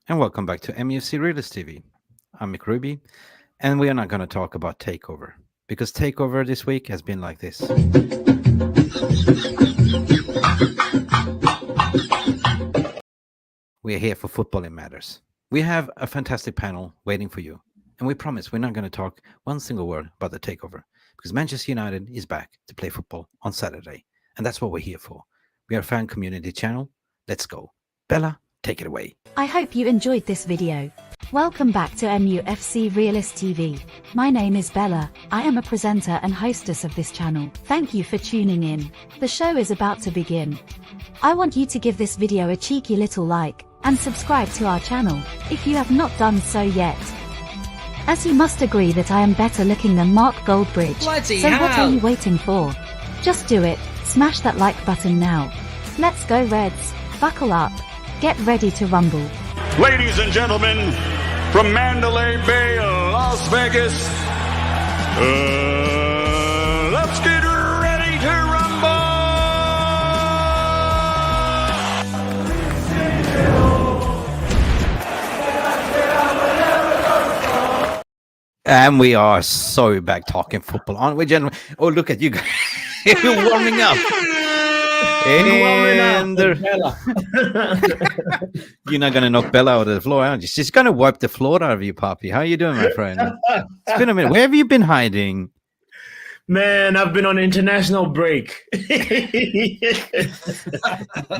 and welcome back to Mufc Realist TV. I'm McRuby, and we are not going to talk about Takeover because Takeover this week has been like this. We are here for Footballing Matters. We have a fantastic panel waiting for you, and we promise we're not going to talk one single word about the Takeover because Manchester United is back to play football on Saturday, and that's what we're here for. We are a fan community channel. Let's go. Bella, take it away. I hope you enjoyed this video. Welcome back to Mufc Realist TV. My name is Bella. I am a presenter and hostess of this channel. Thank you for tuning in. The show is about to begin. I want you to give this video a cheeky little like and subscribe to our channel if you have not done so yet. As you must agree that I am better looking than Mark Goldbridge, so what are you waiting for? Just do it. Smash that like button now. Let's go Reds. Buckle up. Get ready to rumble. Ladies and gentlemen, from Mandalay Bay, Las Vegas, let's get ready to rumble! And we are so back talking football, aren't we, gentlemen? Oh, look at you guys. You're warming up. And you're not going to knock Bella out of the floor, aren't you? She's going to wipe the floor out of you, Poppy. How are you doing, my friend? It's been a minute. Where have you been hiding? Man, I've been on international break.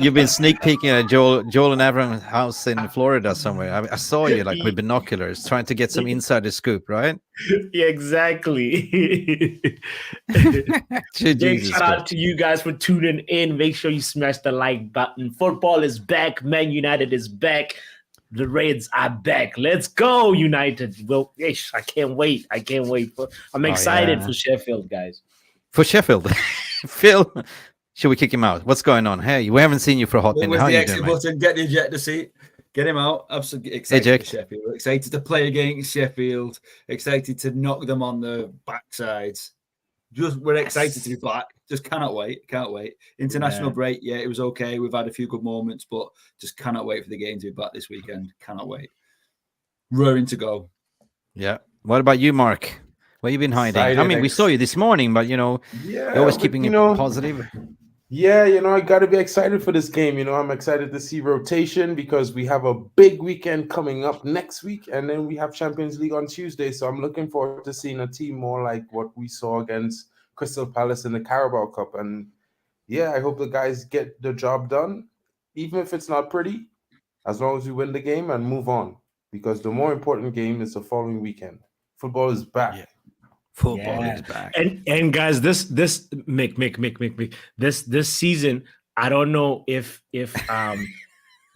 You've been sneak peeking at Joel and Avram's house in Florida somewhere. I saw you like with binoculars trying to get some insider scoop, right? Yeah, exactly. Big shout out to you guys for tuning in. Make sure you smash the like button. Football is back. Man United is back. The Reds are back. Let's go, United. Well, I can't wait. I'm excited for Sheffield, guys. For Sheffield. Phil, should we kick him out? What's going on? Hey, we haven't seen you for a hot minute. How are you doing, button, get the ejector seat. Get him out. Absolutely excited for Sheffield. We're excited to play against Sheffield. Excited to knock them on the backsides. We're excited to be back. Just cannot wait. Can't wait. International break. Yeah, it was okay. We've had a few good moments, but just cannot wait for the game to be back this weekend. Cannot wait. Roaring to go. Yeah. What about you, Mark? Where you been hiding? I mean, we saw you this morning, but you're always keeping it positive. Yeah, I got to be excited for this game. I'm excited to see rotation because we have a big weekend coming up next week, and then we have Champions League on Tuesday. So I'm looking forward to seeing a team more like what we saw against Crystal Palace in the Carabao Cup. And yeah, I hope the guys get the job done, even if it's not pretty, as long as we win the game and move on. Because the more important game is the following weekend. Football is back. Yeah. Football is back. And guys, this season, I don't know if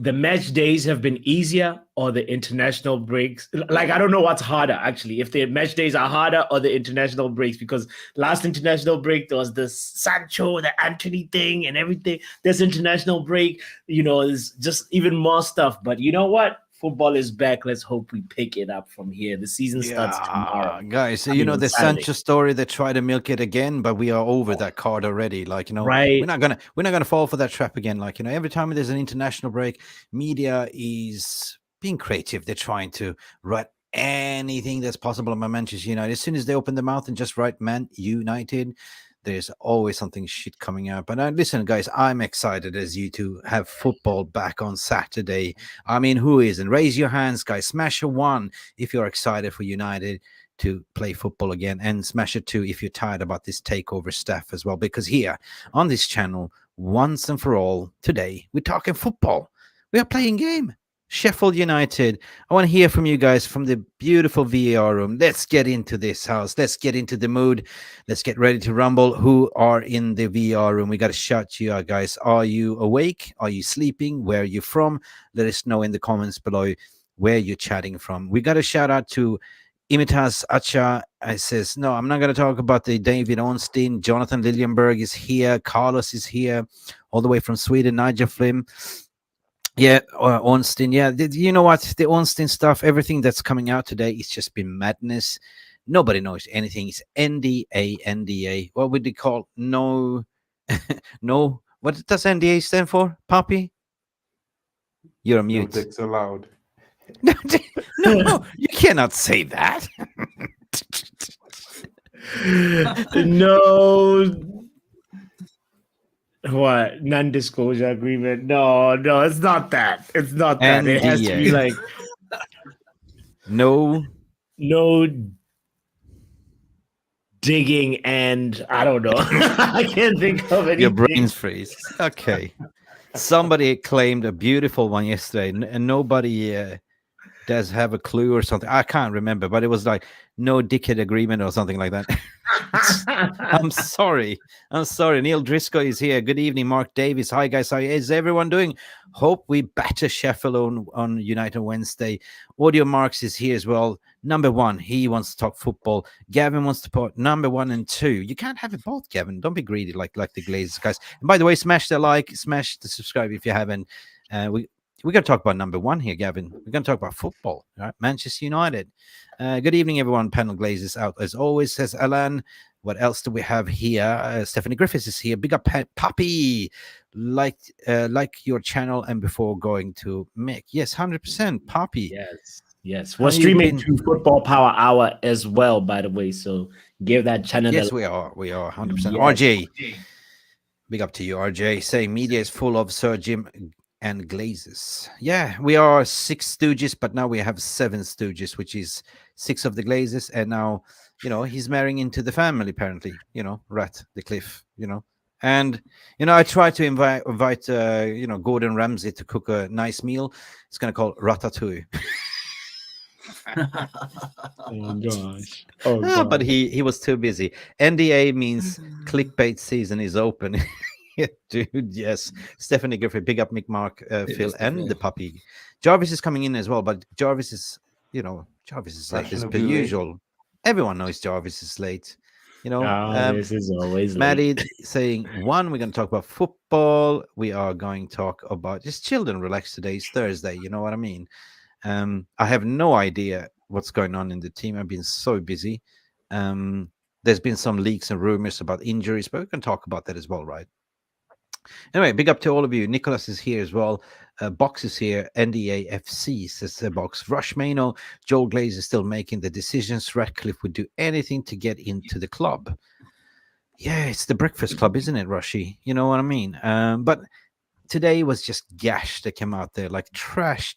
the match days have been easier or the international breaks. Like, I don't know what's harder, actually, if the match days are harder or the international breaks, because last international break, there was the Sancho, the Anthony thing and everything. This international break, is just even more stuff. But you know what? Football is back. Let's hope we pick it up from here. The season starts tomorrow. Guys, so the Sancho story, they try to milk it again, but we are over that card already. Right. We're not gonna fall for that trap again. Every time there's an international break, media is being creative. They're trying to write anything that's possible about Manchester United. As soon as they open their mouth and just write Man United, there's always something shit coming out. But listen, guys, I'm excited as you to have football back on Saturday. I mean, who isn't? Raise your hands, guys. Smash a 1 if you're excited for United to play football again, and smash a 2 if you're tired about this takeover stuff as well. Because here on this channel, once and for all, today, we're talking football. We are playing game. Sheffield United. I want to hear from you guys from the beautiful VAR room. Let's get into this house. Let's get into the mood. Let's get ready to rumble. Who are in the VAR room? We got to shout you out, guys. Are you awake? Are you sleeping? Where are you from? Let us know in the comments below where you're chatting from. We got a shout out to Imitas Acha. I says, no, I'm not going to talk about the David Ornstein. Jonathan Liljenberg is here. Carlos is here. All the way from Sweden. Nigel Flynn. Yeah, Ornstein. Yeah, you know what? The Ornstein stuff, everything that's coming out today, it's just been madness. Nobody knows anything. It's NDA. What would they call? No. What does NDA stand for, Poppy? You're on mute. No dicks allowed. No, you cannot say that. No. What? Non-disclosure agreement? No, it's not that. It's not that. It has to be like no digging, and I don't know. I can't think of anything. Your brains freeze. Okay. Somebody claimed a beautiful one yesterday, and nobody does have a clue or something. I can't remember, but it was like no dickhead agreement or something like that. I'm sorry. Neil Driscoll is here. Good evening, Mark Davis. Hi, guys. How is everyone doing? Hope we batter Sheffield on United Wednesday. Audio Marks is here as well. Number one, he wants to talk football. Gavin wants to put number 1 and 2. You can't have it both, Gavin. Don't be greedy like the Glazers guys. And by the way, smash the like, smash the subscribe if you haven't. We're going to talk about number 1 here, Gavin. We're going to talk about football, right? Manchester United. Good evening, everyone. Panel Glazers out as always, says Alan. What else do we have here? Stephanie Griffiths is here. Big up, Puppy. Like your channel and before going to Mick. Yes, 100%, Puppy. Yes. We're streaming to Football Power Hour as well, by the way. So give that channel. Yes, we are 100%. Yes. RJ. Big up to you, RJ. Saying media is full of Sir Jim and Glazers. Yeah, we are 6 Stooges, but now we have 7 Stooges, which is 6 of the Glazers, and now he's marrying into the family apparently. Ratcliffe. And I try to invite Gordon Ramsay to cook a nice meal. It's gonna call ratatouille. Oh gosh. But he was too busy. NDA means clickbait season is open. Dude, yes. Stephanie Griffith, big up Mick, Mark, Phil, and the Puppy. Jarvis is coming in as well, but Jarvis is late as per usual. Everyone knows Jarvis is late. This is always Maddie saying, 1, we're going to talk about football. We are going to talk about just children relax today. It's Thursday. You know what I mean? I have no idea what's going on in the team. I've been so busy. There's been some leaks and rumors about injuries, but we can talk about that as well, right? Anyway, big up to all of you. Nicholas is here as well. Box is here. NDAFC says the Box. Rush Mano, Joel Glaze is still making the decisions. Ratcliffe would do anything to get into the club. Yeah, it's the Breakfast Club, isn't it, Rushy? You know what I mean? But today was just gash that came out there, like trash.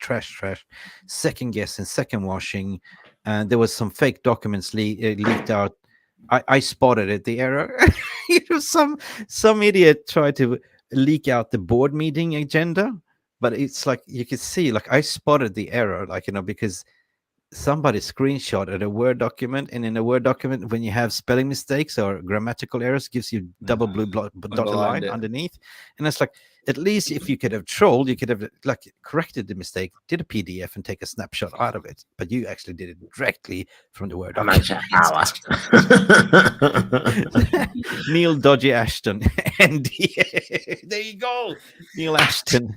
Second guessing, second washing. There was some fake documents leaked out. I spotted it, the error. Some idiot tried to leak out the board meeting agenda, but it's like you could see, like I spotted the error, because somebody screenshotted a Word document, and in a Word document, when you have spelling mistakes or grammatical errors, gives you double blue dotted line underneath, and it's like, at least if you could have trolled, you could have corrected the mistake, did a PDF and take a snapshot out of it, but you actually did it directly from the Word document. Neil Dodgy Ashton, and there you go, Neil Ashton.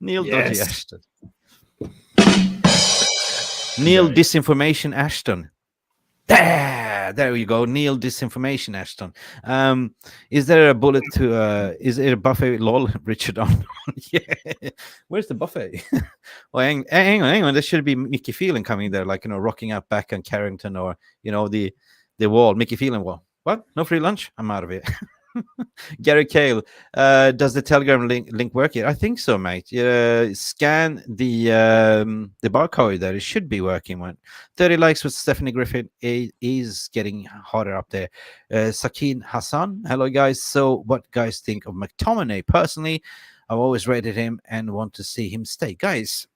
Neil Dodgy Ashton. Neil Disinformation Ashton. There you go. Neil Disinformation Ashton. Is there a bullet to is it a buffet? Lol, Richard on. Yeah. Where's the buffet? Well, hang on. There should be Mickey Phelan coming there, rocking out back on Carrington, or the wall. Mickey Phelan wall. What? No free lunch? I'm out of it. Gary Cale, does the Telegram link work here? I think so, mate. Scan the barcode there. It should be working. 30 likes with Stephanie Griffin is getting hotter up there. Sakin Hassan, hello guys. So what guys think of McTominay? Personally, I've always rated him and want to see him stay. Guys,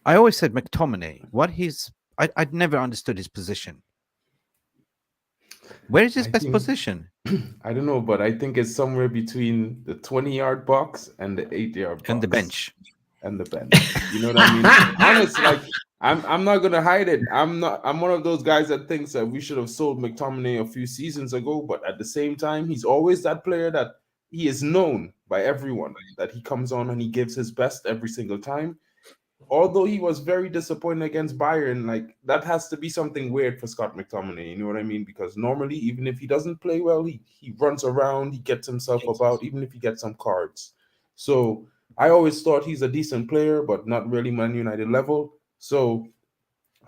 I always said McTominay, I'd never understood his position. Where is his best position? I don't know, but I think it's somewhere between the 20-yard box and the 8-yard box. And the bench. You know what I mean? Honestly, I'm not gonna hide it. I'm one of those guys that thinks that we should have sold McTominay a few seasons ago, but at the same time, he's always that player that he is known by everyone, that he comes on and he gives his best every single time. Although he was very disappointing against Bayern, that has to be something weird for Scott McTominay, you know what I mean? Because normally, even if he doesn't play well, he runs around, he gets himself about, even if he gets some cards. So I always thought he's a decent player, but not really Man United level. So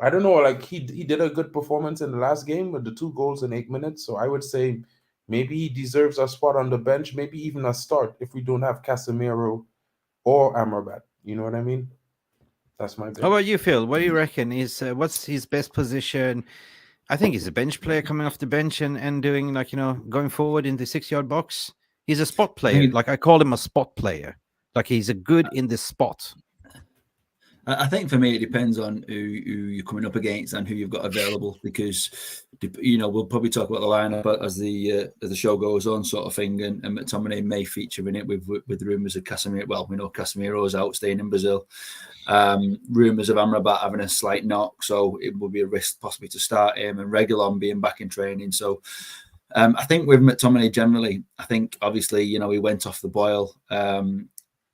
I don't know, like he did a good performance in the last game with the 2 goals in 8 minutes. So I would say maybe he deserves a spot on the bench, maybe even a start if we don't have Casemiro or Amrabat. You know what I mean? That's my bet. How about you, Phil? What do you reckon? What's his best position? I think he's a bench player coming off the bench and doing, like, going forward in the 6-yard box. He's a spot player. Like, I call him a spot player. Like, he's a good in the spot. I think for me, it depends on who you're coming up against and who you've got available, because, we'll probably talk about the lineup as the show goes on, sort of thing. And McTominay may feature in it with the rumours of Casemiro. Well, we know Casemiro's out, staying in Brazil. Rumours of Amrabat having a slight knock, so it will be a risk possibly to start him, and Reguilon being back in training. So I think with McTominay generally, I think obviously, he went off the boil.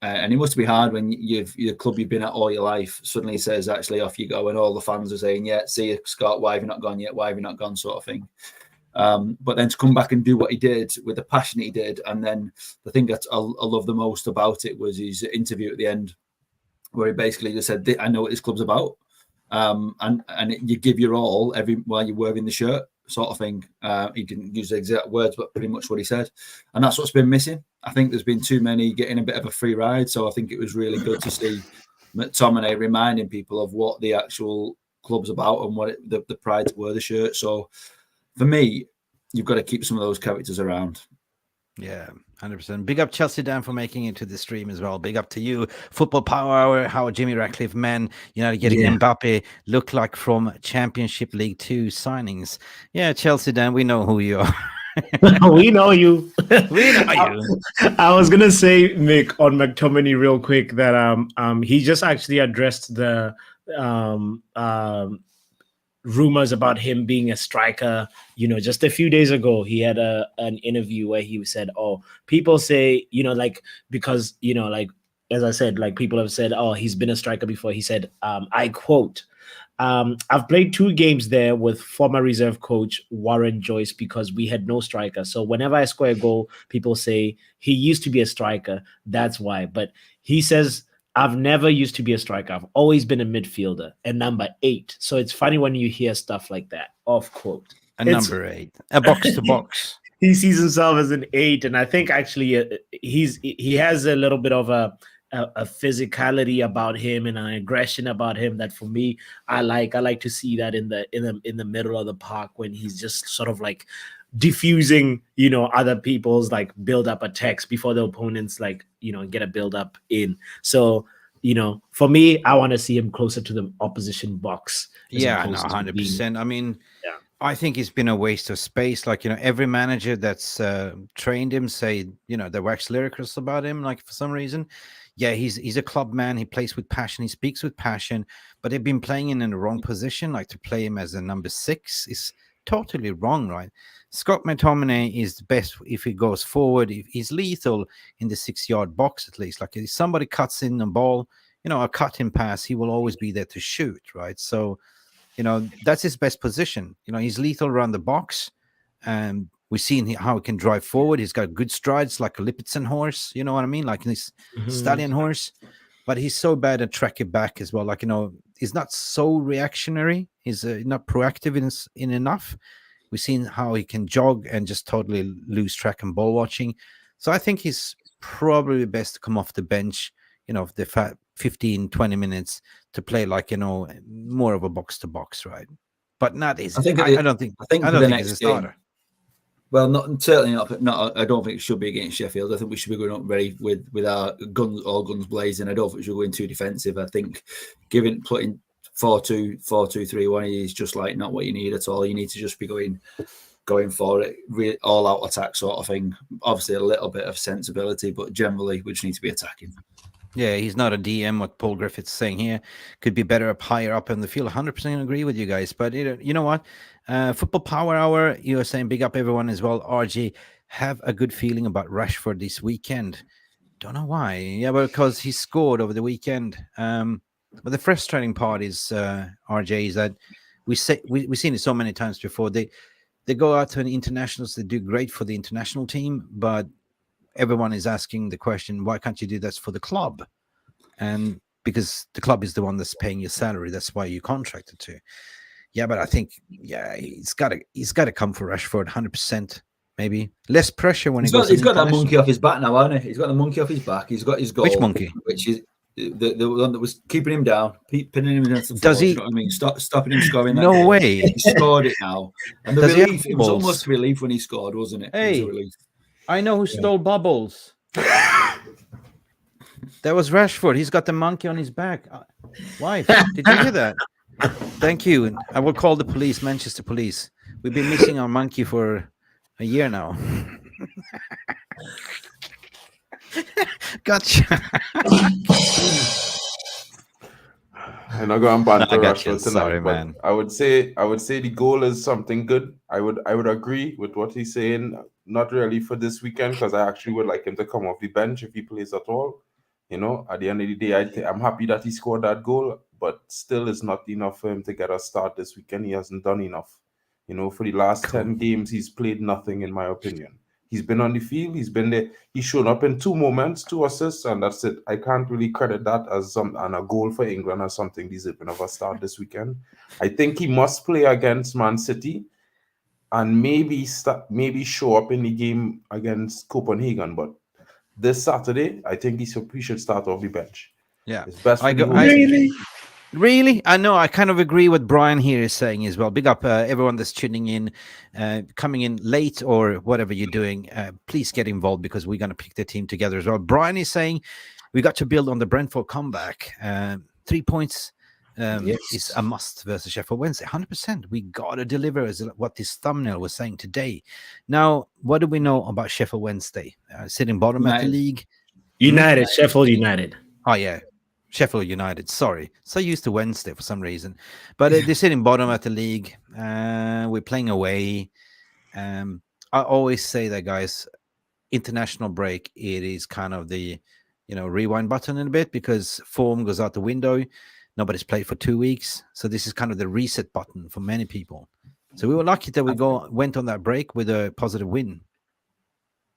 And it must be hard when your club you've been at all your life suddenly says, actually, off you go, and all the fans are saying, yeah, see you, Scott, why have you not gone yet? Why have you not gone, sort of thing. But then to come back and do what he did with the passion he did, and then the thing that I love the most about it was his interview at the end, where he basically just said, I know what this club's about. And you give your all while you're wearing the shirt, sort of thing. He didn't use the exact words, but pretty much what he said. And that's what's been missing. I think there's been too many getting a bit of a free ride. So I think it was really good to see McTominay reminding people of what the actual club's about and what the pride to wear the shirt. So for me, you've got to keep some of those characters around. Yeah, 100%. Big up Chelsea Dan for making it to the stream as well. Big up to you. Football Power Hour, how Jimmy Ratcliffe, man, getting Mbappe look like from Championship League 2 signings. Yeah, Chelsea Dan, we know who you are. We know you. We know you. I was gonna say, Mick, on McTominay real quick, that he just actually addressed the rumors about him being a striker. Just a few days ago, he had an interview where he said, oh, people say, because, as I said, like, people have said, oh, he's been a striker before. He said, I quote, I've played 2 games there with former reserve coach Warren Joyce because we had no striker. So whenever I score a goal, people say he used to be a striker. That's why. But he says, I've never used to be a striker. I've always been a midfielder and number 8. So it's funny when you hear stuff like that. Off quote. Number 8, a box to box. He sees himself as an 8, and I think actually he has a little bit of a physicality about him and an aggression about him that, for me, I like to see that in the middle of the park, when he's just sort of like diffusing, other people's like build up attacks before the opponents get a build up in. So, for me, I want to see him closer to the opposition box. Yeah, no, 100%. I mean, I think it's been a waste of space. Like, every manager that's trained him say, they wax lyrics about him, like, for some reason. Yeah, he's a club man. He plays with passion. He speaks with passion. But they've been playing him in the wrong position. Like, to play him as a number 6 is totally wrong, right? Scott McTominay is the best if he goes forward. If he's lethal in the 6-yard box, at least. Like, if somebody cuts in the ball, a cut-in pass, he will always be there to shoot, right? So, that's his best position. He's lethal around the box. We've seen how he can drive forward. He's got good strides, like a Lipizzan horse. You know what I mean? Like this stallion horse. But he's so bad at tracking back as well. Like, he's not so reactionary. He's not proactive in enough. We've seen how he can jog and just totally lose track and ball watching. So I think he's probably best to come off the bench, the 15, 20 minutes to play like, more of a box to box, right? But not easy. I don't think he's a starter. Well, certainly not. I don't think it should be against Sheffield. I think we should be going up ready with our guns blazing. I don't think we should go in too defensive. I think putting 4-2, 4-2-3-1 is just like not what you need at all. You need to just be going for it, all out attack sort of thing. Obviously, a little bit of sensibility, but generally, we just need to be attacking. Yeah, he's not a DM. What Paul Griffith's saying here could be better higher up in the field. 100% agree with you guys. But you know what? Football Power Hour, you are saying big up everyone as well. RG, have a good feeling about Rashford this weekend. Don't know why. Yeah, because he scored over the weekend. But the frustrating part is, RJ, is that we've seen it so many times before. They go out to an internationals. They do great for the international team, but everyone is asking the question, why can't you do that for the club? And because the club is the one that's paying your salary. That's why you contracted to. Yeah, but I think he's got to come for Rashford 100%. Maybe less pressure when he's got that monkey off his back now, hasn't he? He's got the monkey off his back. He's got his goal. Which monkey? Which is the one that was keeping him down, pinning him against the floor. Does he? You know what I mean? Stopping him scoring. That No goal. way. He scored it now, and the relief. It was almost a relief when he scored, wasn't it? Hey, it was a relief. I know who stole bubbles. That was Rashford. He's got the monkey on his back. Wife, did you hear that? Thank you. I will call the police, Manchester police. We've been missing our monkey for a year now. Gotcha. I'm not going to banter Rashford tonight, sorry, but man. I would say the goal is something good. I would agree with what he's saying. Not really for this weekend, because I actually would like him to come off the bench if he plays at all. You know, at the end of the day, I'm happy that he scored that goal, but still it's not enough for him to get a start this weekend. He hasn't done enough. You know, for the last 10 games, he's played nothing, in my opinion. He's been on the field. He's been there. He's shown up in 2 moments, 2 assists, and that's it. I can't really credit that as a goal for England or something deserving of a start this weekend. I think he must play against Man City and maybe show up in the game against Copenhagen. But this Saturday, I think he should start off the bench. Yeah. It's best for Really? I know. I kind of agree with Brian here is saying as well. Big up everyone that's tuning in, coming in late or whatever you're doing. Please get involved because we're going to pick the team together as well. Brian is saying we got to build on the Brentford comeback. 3 points is a must versus Sheffield Wednesday. 100%. We got to deliver, as what this thumbnail was saying today. Now, what do we know about Sheffield Wednesday? Sitting bottom at the league. Sheffield United. Oh, yeah. Sheffield United, sorry. So used to Wednesday for some reason. But they're sitting bottom at the league. We're playing away. I always say that, guys, international break, it is kind of the, rewind button in a bit because form goes out the window. Nobody's played for 2 weeks. So this is kind of the reset button for many people. So we were lucky that we went on that break with a positive win.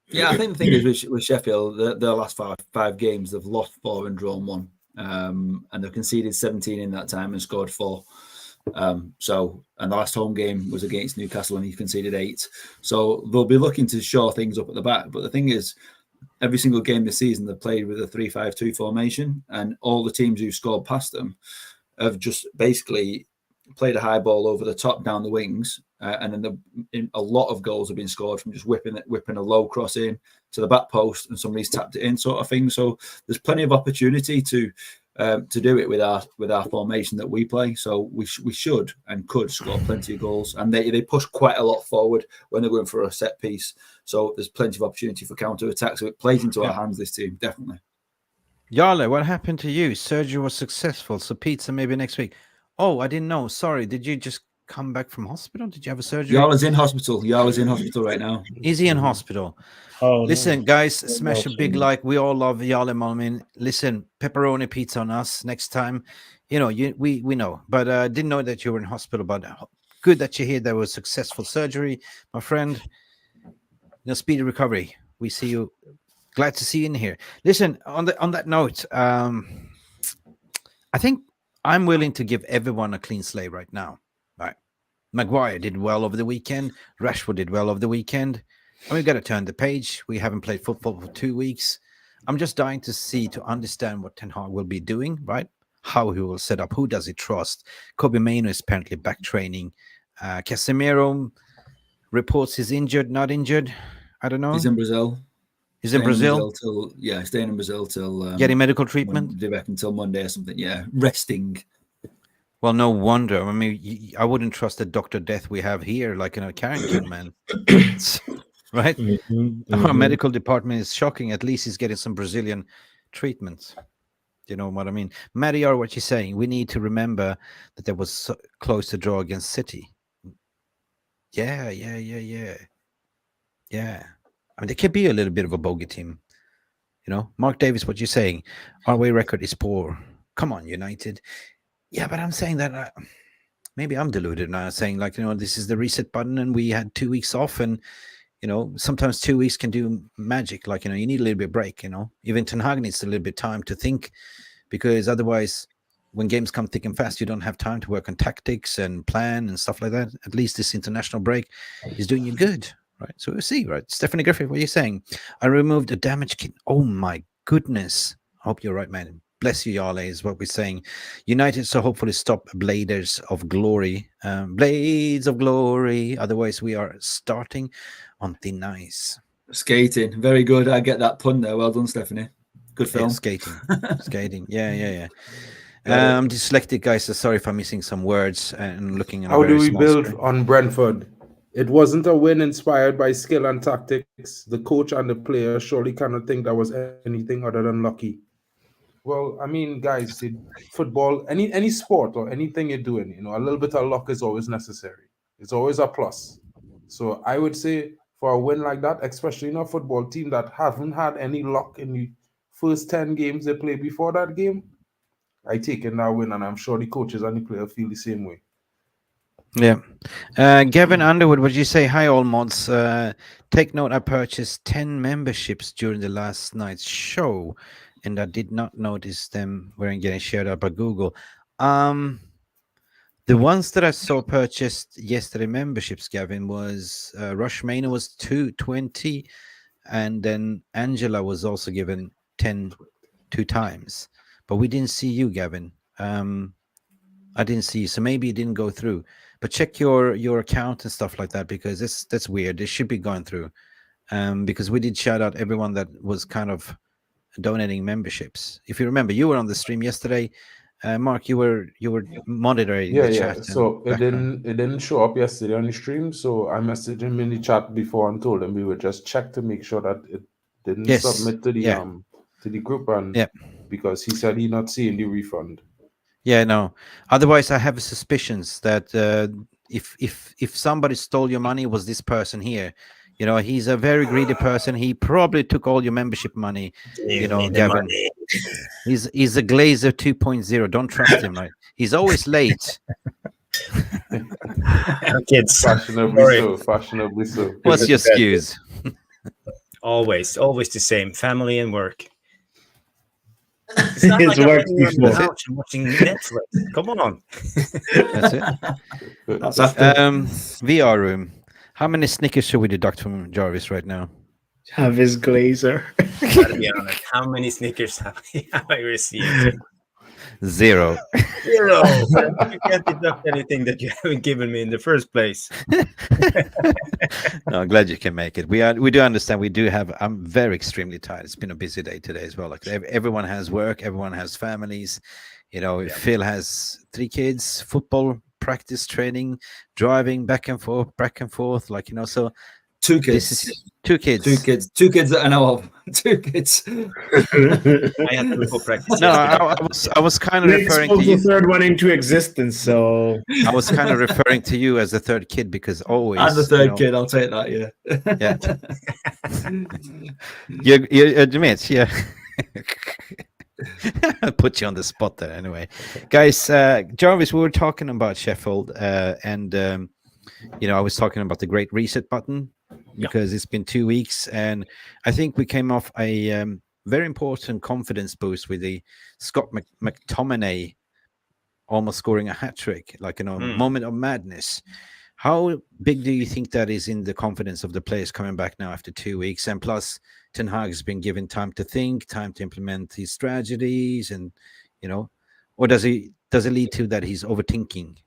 Yeah, I think the thing is with Sheffield, the last five games, they've lost 4 and drawn 1. And they've conceded 17 in that time and scored 4. And the last home game was against Newcastle and he conceded 8. So they'll be looking to shore things up at the back. But the thing is, every single game this season they've played with a 3-5-2 formation, and all the teams who scored past them have just basically played a high ball over the top down the wings, and then a lot of goals have been scored from just whipping a low cross in to the back post and somebody's tapped it in, sort of thing. So there's plenty of opportunity to do it with our formation that we play. So we should and could score plenty of goals, and they push quite a lot forward when they're going for a set piece. So there's plenty of opportunity for counter attack. So it plays into our hands, this team, definitely. Jarle, what happened to you? Surgery was successful, so pizza maybe next week. Oh, I didn't know. Sorry. Did you just come back from hospital? Did you have a surgery? Jarle's in hospital. Jarle's in hospital right now. Is he in hospital? Oh, listen, guys, smash a big like. We all love Jarle Malmin. Listen, pepperoni pizza on us next time. We know, but didn't know that you were in hospital. But good that you hear there was successful surgery, my friend. Speedy recovery. We see you. Glad to see you in here. Listen, on that note, I think I'm willing to give everyone a clean slate right now. Right. Maguire did well over the weekend. Rashford did well over the weekend. And we've got to turn the page. We haven't played football for 2 weeks. I'm just dying to understand what Ten Hag will be doing, right? How he will set up. Who does he trust? Kobe Mainoo is apparently back training. Casemiro reports he's injured, not injured. I don't know. He's in Brazil. He's in Brazil? Staying in Brazil till... getting medical treatment? Be back until Monday or something, yeah. Resting. Well, no wonder. I mean, I wouldn't trust the Dr. Death we have here, like in a Carrington, man. Right? Our medical department is shocking. At least he's getting some Brazilian treatment. You know what I mean? Mariar, what you're saying, we need to remember that there was so close to draw against City. Yeah. I mean, they could be a little bit of a bogey team. Mark Davis, what you're saying, our away record is poor. Come on, United. Yeah, but I'm saying that maybe I'm deluded now, saying this is the reset button and we had 2 weeks off, and sometimes 2 weeks can do magic. You need a little bit of break. Even Ten Hag needs a little bit of time to think because otherwise, when games come thick and fast, you don't have time to work on tactics and plan and stuff like that. At least this international break is doing you good, right? So we'll see, right? Stephanie Griffith, what are you saying? I removed a damaged kit. Oh my goodness. I hope you're right, man. Bless you, Yale, is what we're saying. United so hopefully stop Blades of Glory. Blades of Glory. Otherwise, we are starting on thin ice. Skating. Very good. I get that pun there. Well done, Stephanie. Good film. Yeah, skating. Yeah. I'm dyslexic, guys, so sorry if I'm missing some words and looking at how do we build on Brentford? It wasn't a win inspired by skill and tactics. The coach and the player surely cannot think that was anything other than lucky. Well, I mean, guys, football, any sport or anything you're doing, a little bit of luck is always necessary. It's always a plus. So I would say for a win like that, especially in a football team that haven't had any luck in the first 10 games they played before that game, I take in that win, and I'm sure the coaches and the player feel the same way. Yeah. Gavin Underwood, would you say, hi, all mods? Take note, I purchased 10 memberships during the last night's show, and I did not notice them weren't getting shared out by Google. The ones that I saw purchased yesterday memberships, Gavin, was Rushmana was 220, and then Angela was also given 10 2 times. But we didn't see you, Gavin. I didn't see you, so maybe it didn't go through. But check your account and stuff like that, because that's weird. It should be going through, because we did shout out everyone that was kind of donating memberships. If you remember, you were on the stream yesterday. Mark, you were monitoring the chat. So it didn't show up yesterday on the stream. So I messaged him in the chat before and told him we would just check to make sure that it didn't submit to the group, and because he said he not seeing the refund. Yeah, no. Otherwise, I have suspicions that if somebody stole your money, it was this person here. He's a very greedy person. He probably took all your membership money. Gavin. He's a Glazer 2.0. Don't trust him, right? He's always late. Kids. Fashionably so. What's your excuse? Always the same. Family and work. It's not like work before. Watching Netflix. Come on. That's it. VR room. How many Snickers should we deduct from Jarvis right now? Jarvis Glazer. Gotta be honest. How many Snickers have I received? 0. You can't deduct anything that you haven't given me in the first place. No, I'm glad you can make it. We do understand. I'm very extremely tired. It's been a busy day today as well. Like everyone has work, everyone has families. Phil has 3 kids, football, practice, training, driving back and forth. So 2 kids. 2 kids. 2 kids that I know of. 2 kids. I had football practice. No, I was kind of referring to you. The third one into existence, so I was kind of referring to you as the third kid, because always. I'm the third kid. I'll take that. Yeah. You admit, yeah. I'll put you on the spot there anyway. Guys, Jarvis, we were talking about Sheffield, and I was talking about the great reset button, because it's been 2 weeks, and I think we came off a very important confidence boost with the Scott McTominay almost scoring a hat-trick, moment of madness. How big do you think that is in the confidence of the players coming back now after 2 weeks? And plus, Ten Hag has been given time to think, time to implement his strategies, and or does it lead to that he's overthinking?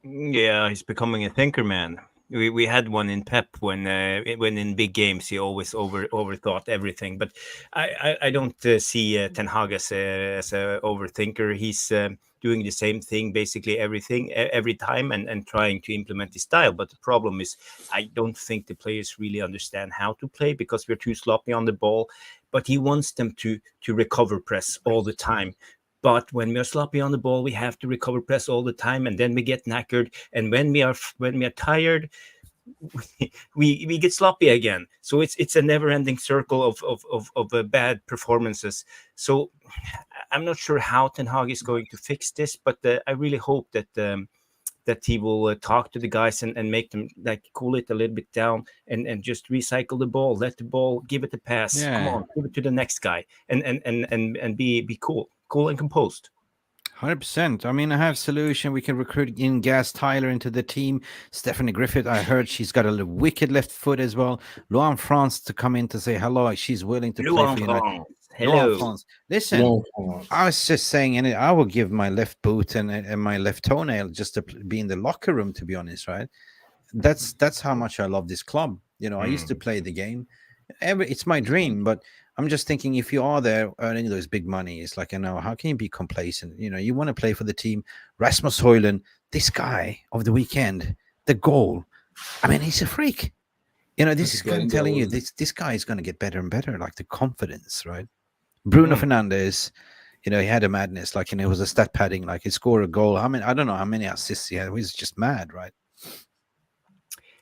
Yeah, he's becoming a thinker man. We had one in Pep when in big games he always overthought everything. But I don't see Ten Hag as a overthinker. He's doing the same thing, basically every time, and trying to implement his style. But the problem is, I don't think the players really understand how to play, because we're too sloppy on the ball. But he wants them to recover press all the time. But when we are sloppy on the ball, we have to recover press all the time, and then we get knackered. And when we are tired, we get sloppy again. So it's a never-ending circle of bad performances. So I'm not sure how Ten Hag is going to fix this, but I really hope that that he will talk to the guys and make them like cool it a little bit down and just recycle the ball, let the ball, give it a pass. Come on, give it to the next guy, and be cool and composed. 100%. I mean, I have solution. We can recruit in Gas Tyler into the team. Stephanie Griffith, I heard she's got a wicked left foot as well. Luan France to come in to say hello. She's willing to play for United. Hello. France. Listen, I was just saying, and I will give my left boot and my left toenail just to be in the locker room, to be honest, right? That's how much I love this club. You know, I used to play the game. It's my dream, but I'm just thinking, if you are there earning those big money, it's like, how can you be complacent? You know, you want to play for the team. Rasmus Højlund, this guy of the weekend, the goal. I mean, he's a freak. You know, this is kind of telling you this guy is going to get better and better, like the confidence, right? Bruno Fernandes, you know, he had a madness, like, it was a stat padding, like he scored a goal. I mean, I don't know how many assists he had. He was just mad, right?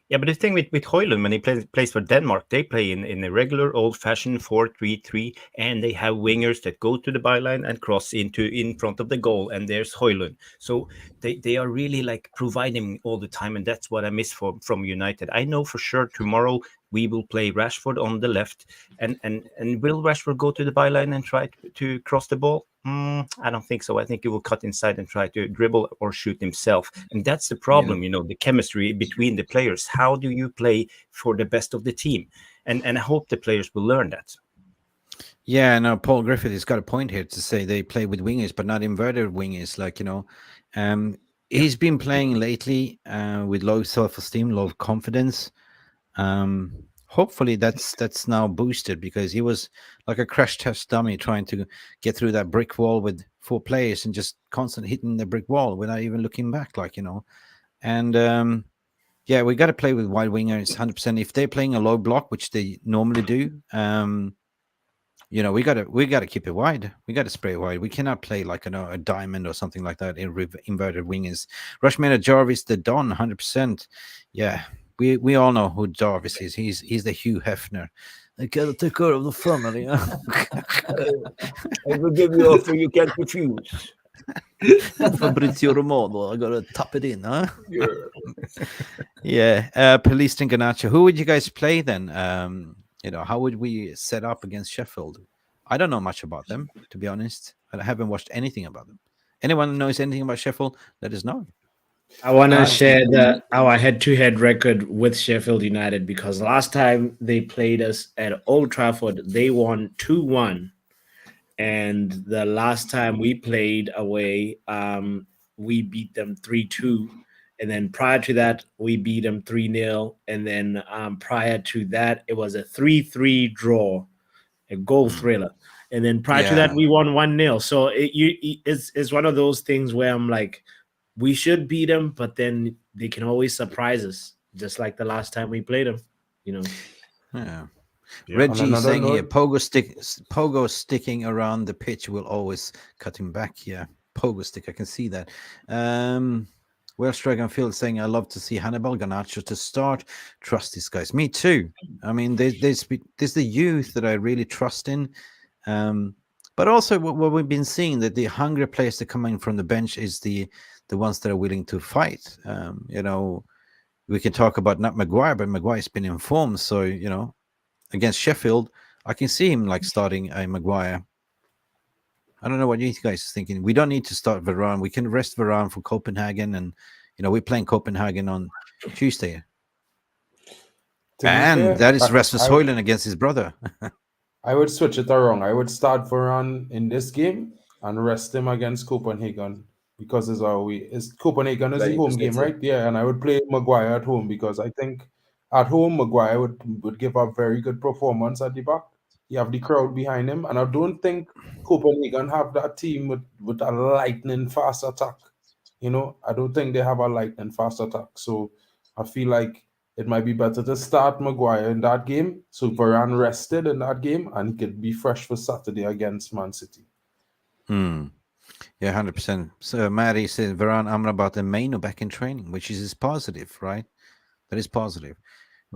Yeah, but the thing with Højlund, when he plays for Denmark, they play in a regular old-fashioned 4-3-3, and they have wingers that go to the byline and cross in front of the goal, and there's Højlund. So they are really like providing all the time, and that's what I miss from United. I know for sure tomorrow we will play Rashford on the left, and will Rashford go to the byline and try to cross the ball? I don't think so. I think he will cut inside and try to dribble or shoot himself. And that's the problem, you know, the chemistry between the players. How do you play for the best of the team? And I hope the players will learn that. Yeah, no, Paul Griffith has got a point here to say they play with wingers, but not inverted wingers. Like, he's been playing lately with low self-esteem, low confidence. Hopefully that's now boosted, because he was like a crash test dummy trying to get through that brick wall with 4 players and just constantly hitting the brick wall without even looking back, like, And yeah, we got to play with wide wingers 100%. If they're playing a low block, which they normally do, we got to keep it wide. We got to spray it wide. We cannot play like a diamond or something like that in inverted wingers. Rushman Jarvis, the Don, 100%. Yeah. We all know who Jarvis is. He's the Hugh Hefner. I gotta take care of the family. I will give you offer you can't refuse. Fabrizio Romano, I gotta tap it in, huh? Yeah. Police and Garnacho. Who would you guys play then? How would we set up against Sheffield? I don't know much about them, to be honest. I haven't watched anything about them. Anyone knows anything about Sheffield? Let us know. I want to share our head-to-head record with Sheffield United, because last time they played us at Old Trafford, they won 2-1. And the last time we played away, we beat them 3-2. And then prior to that, we beat them 3-0. And then prior to that, it was a 3-3 draw, a goal thriller. And then prior to that, we won 1-0. So it's one of those things where I'm like, we should beat them, but then they can always surprise us, just like the last time we played them, Yeah. Reggie saying here, Pogo sticking around the pitch will always cut him back. Yeah, Pogo stick, I can see that. Welsh Dragon Field saying, I love to see Hannibal Garnacho to start. Trust these guys. Me too. I mean, there's the youth that I really trust in. But also what we've been seeing, that the hungry players that come in from the bench is the ones that are willing to fight. We can talk about not Maguire, but Maguire's been informed. So, against Sheffield, I can see him like starting a Maguire. I don't know what you guys are thinking. We don't need to start Varane. We can rest Varane for Copenhagen. And, we're playing Copenhagen on Tuesday. And that is Rasmus Højlund against his brother. I would switch it around. I would start Varane in this game and rest him against Copenhagen, because Copenhagen is the home game, right? Yeah, and I would play Maguire at home, because I think at home Maguire would give a very good performance at the back. You have the crowd behind him, and I don't think Copenhagen have that team with a lightning fast attack. I don't think they have a lightning fast attack. So I feel like it might be better to start Maguire in that game, so Varane rested in that game, and he could be fresh for Saturday against Man City. Yeah, 100%. So Maddie said Varane, Amrabat, and Maino back in training, which is positive, right? That is positive.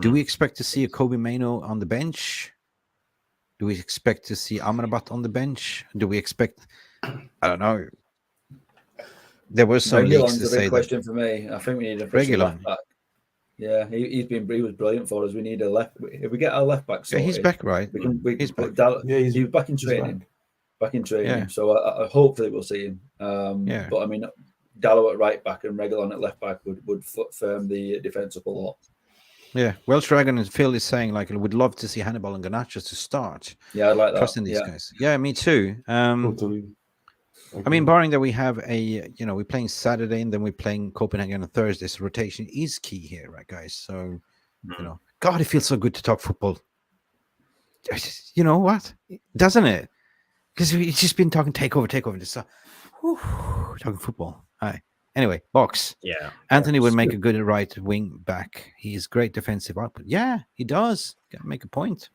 Do we expect to see a Kobe Maino on the bench? Do we expect to see Amrabat on the bench? Do we expect, I don't know. There were some leaks to a say big question for me. I think we need a left back. Yeah, he was brilliant for us. We need a left. If we get our left back sorted, he's back, right? He's back. He's back in training. Back in training. Yeah. So I hopefully we'll see him. But I mean, Dalot at right back and Reguilon at left back would firm the defence up a lot. Yeah, Welsh Dragon and Phil is saying like would love to see Hannibal and Garnacho to start. Yeah, I'd like that. Trusting these guys. Yeah, me too. Totally. Okay. I mean, barring that we have we're playing Saturday and then we're playing Copenhagen on Thursday. So rotation is key here, right, guys? So, God, it feels so good to talk football. You know what? Doesn't it? Because we've just been talking takeover. This talking football. Hi. Anyway, box. Yeah. Anthony would make a good right wing back. He is great defensive output. Yeah, he does. Gotta make a point.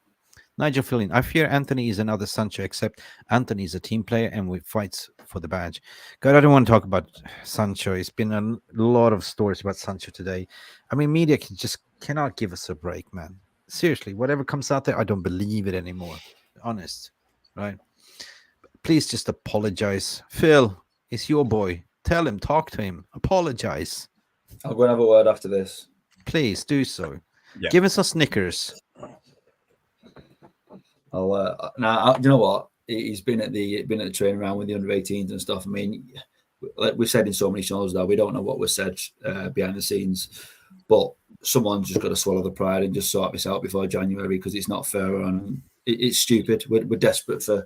Nigel Fillin. I fear Anthony is another Sancho, except Anthony is a team player and we fights for the badge. God, I don't want to talk about Sancho. It's been a lot of stories about Sancho today. I mean, media just cannot give us a break, man. Seriously, whatever comes out there, I don't believe it anymore. Honest, right? Please just apologize. Phil, it's your boy. Tell him, talk to him, apologize. I'll go and have a word after this. Please do so. Yeah. Give us some Snickers. Now, you know what? He's been at the training round with the under-18s and stuff. I mean, like we've said in so many shows now, we don't know what was said behind the scenes, but someone's just got to swallow the pride and just sort this out before January because it's not fair and it's stupid. We're desperate for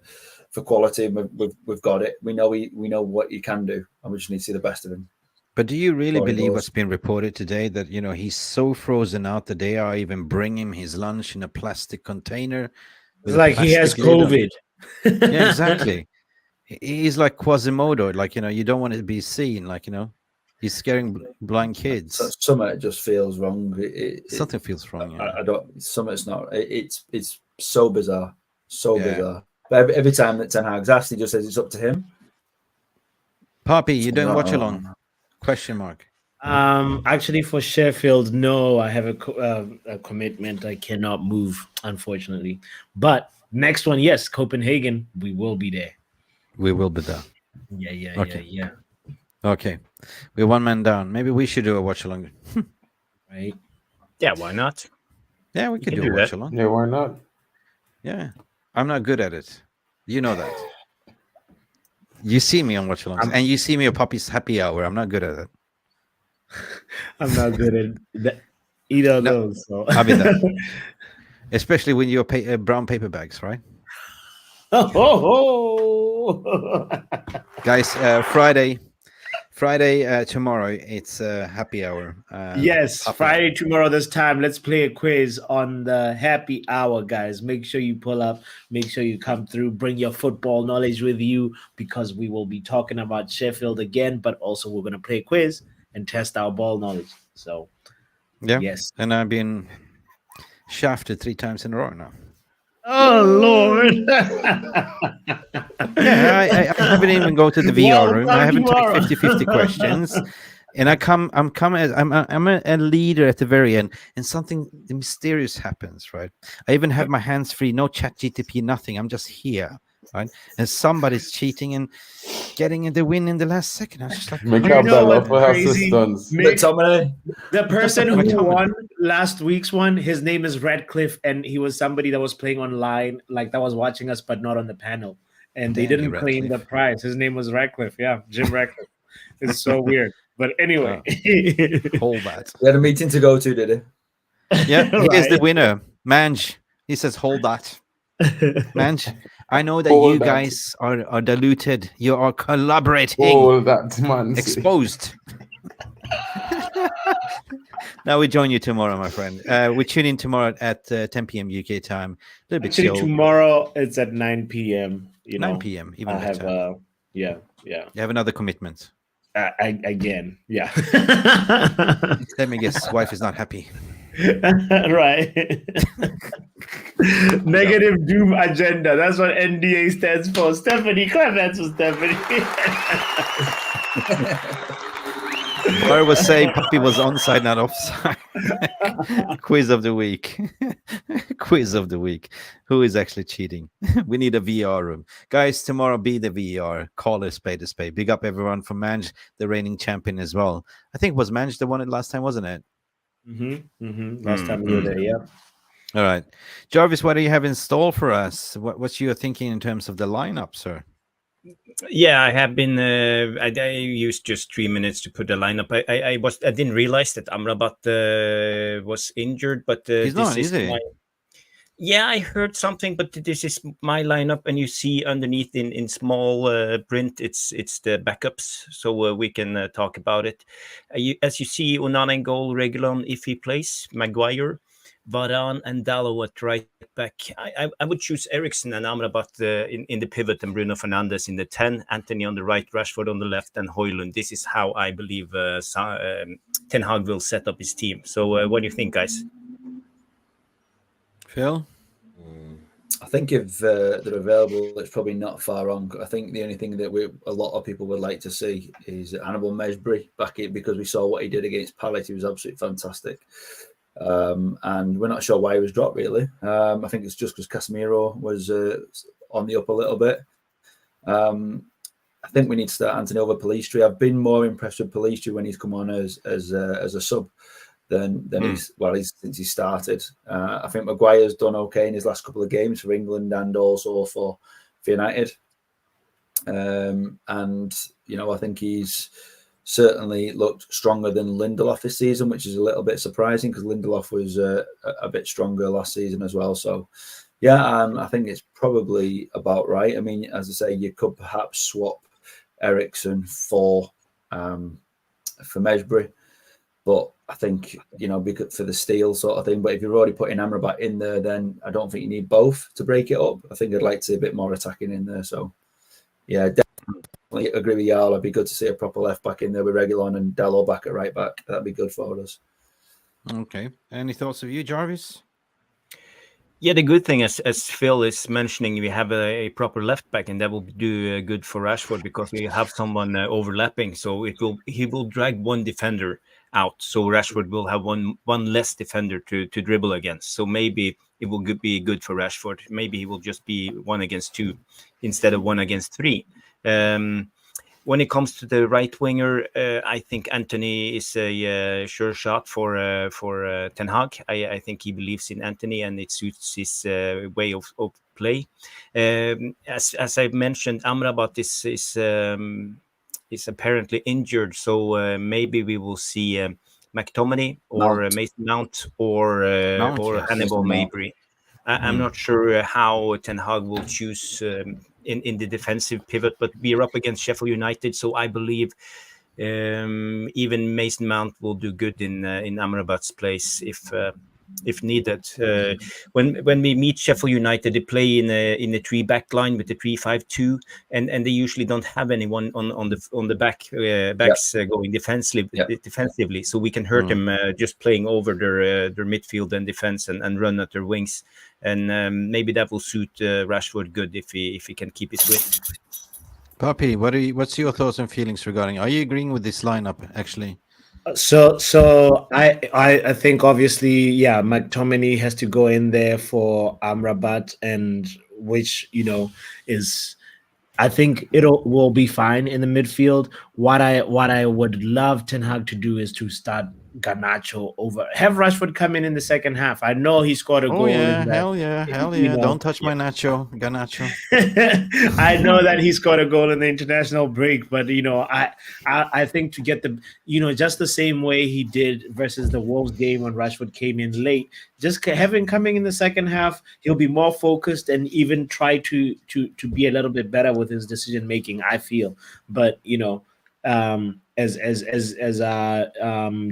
quality. We've got it. We know what he can do, and we just need to see the best of him. But do you really believe what's been reported today that he's so frozen out that they are even bringing him his lunch in a plastic container? It's like he has COVID. Yeah, exactly. He's like Quasimodo, like you don't want it to be seen, like he's scaring blind kids. Something just feels wrong. Something feels wrong. Yeah. I don't. Something's not. It's so bizarre, bizarre. But every time that Ten Hag's asked, he just says it's up to him. Poppy, you don't watch along? Question mark. Actually, for Sheffield, no, I have a commitment. I cannot move, unfortunately. But next one, yes, Copenhagen, we will be there. We will be there. Yeah. Okay, we're one man down. Maybe we should do a watch along. Right? Yeah, why not? Yeah, we can do a watch along. Yeah, why not? Yeah, I'm not good at it. You know that. You see me on watch alongs, and you see me at Poppy's happy hour. I'm not good at it. I'm not good at either of those. So. I'll be there. Especially when you're brown paper bags, right? Guys, Friday tomorrow, it's happy hour. Yes, Friday tomorrow this time. Let's play a quiz on the happy hour, guys. Make sure you pull up. Make sure you come through. Bring your football knowledge with you because we will be talking about Sheffield again, but also we're going to play a quiz and test our ball knowledge. So, yeah. Yes. And I've been shafted 3 times in a row now. Oh, Lord. Yeah, I haven't even go to the VR room. I haven't checked 50-50 questions. And I'm a leader at the very end, and something mysterious happens, right? I even have my hands free, no chat GTP, nothing. I'm just here, right? And somebody's cheating and getting the win in the last second. I was just like, McTominay. The person who won last week's one, his name is Ratcliffe, and he was somebody that was playing online, like that was watching us, but not on the panel. And they didn't claim the prize. His name was Ratcliffe. Yeah, Jim Ratcliffe. It's so weird. But anyway. Hold that. He had a meeting to go to, did he? Yeah, he is the winner. Manj. He says, hold that. Manj, I know that you guys are diluted. You are collaborating. Hold that, man. Exposed. Now we join you tomorrow, my friend. We tune in tomorrow at 10 p.m. UK time. A little bit chill. Tomorrow it's at 9 p.m. 9 p.m. Even I have yeah. You have another commitment. Again, yeah. Let me guess, wife is not happy. Right. Negative doom agenda. That's what NDA stands for. Stephanie, clap hands for Stephanie. I was saying Puppy was onside, not offside. Quiz of the week. quiz of the week. Who is actually cheating? We need a VR room. Guys, tomorrow be the VR. Call a spade a spade. Big up everyone from Mange, the reigning champion as well. I think it was Mange that won it last time, wasn't it? Last time we were there, yeah. All right. Jarvis, what do you have in store for us? What's your thinking in terms of the lineup, sir? Yeah, I have been. I used just 3 minutes to put the lineup. I didn't realize that Amrabat was injured, but he's not, is he? Yeah, I heard something, but this is my lineup, and you see underneath in small print, it's the backups, so we can talk about it. As you see, Onana in goal, Reguilon if he plays, Maguire, Varane and Dalot at right back. I would choose Eriksen and Amrabat in the pivot, and Bruno Fernandes in the 10, Anthony on the right, Rashford on the left, and Højlund. This is how I believe Ten Hag will set up his team. So what do you think, guys? Phil? I think if they're available, it's probably not far wrong. I think the only thing that a lot of people would like to see is Hannibal Mejbri back in, because we saw what he did against Palace. He was absolutely fantastic. And we're not sure why he was dropped, really. I think it's just because Casemiro was on the up a little bit. I think we need to start Anthony over Pellistri. I've been more impressed with Pellistri when he's come on as a sub than he's since he started. I think Maguire's done okay in his last couple of games for England and also for United. And I think he's certainly looked stronger than Lindelof this season, which is a little bit surprising because Lindelof was a bit stronger last season as well. So, yeah, I think it's probably about right. I mean, as I say, you could perhaps swap Eriksen for Mejbri, but I think, because for the steal sort of thing. But if you're already putting Amrabat in there, then I don't think you need both to break it up. I think I'd like to see a bit more attacking in there. So, yeah, definitely agree with Jarl. It'd be good to see a proper left back in there with Reguilon and Dalot back at right back. That'd be good for us. Okay. Any thoughts of you, Jarvis? Yeah, the good thing, as Phil is mentioning, we have a proper left back, and that will do good for Rashford because we have someone overlapping. So he will drag one defender out. So Rashford will have one less defender to dribble against. So maybe it will be good for Rashford. Maybe he will just be 1 against 2 instead of 1 against 3. When it comes to the right winger, I think Anthony is a sure shot for Ten Hag. I think he believes in Anthony, and it suits his way of play. As I mentioned, Amrabat is apparently injured, so maybe we will see McTominay or Mason Mount or Hannibal Mejbri. I'm not sure how Ten Hag will choose in the defensive pivot, but we are up against Sheffield United, so I believe even Mason Mount will do good in Amrabat's place if needed. When we meet Sheffield United, they play in a 3-back line with the 3-5-2, and they usually don't have anyone on the backs going defensively, so we can hurt them just playing over their midfield and defense and run at their wings, and maybe that will suit Rashford good if he can keep his width. Papi, what's your thoughts and feelings regarding? Are you agreeing with this lineup actually? So I think obviously, yeah, McTominay has to go in there for Amrabat, and which is, I think will be fine in the midfield. What I would love Ten Hag to do is to start Garnacho over, have Rashford come in the second half. I know he scored a goal. Hell yeah! Don't touch my Garnacho. I know that he scored a goal in the international break, but I think to get the just the same way he did versus the Wolves game when Rashford came in late, just having coming in the second half, he'll be more focused and even try to be a little bit better with his decision making, I feel. But as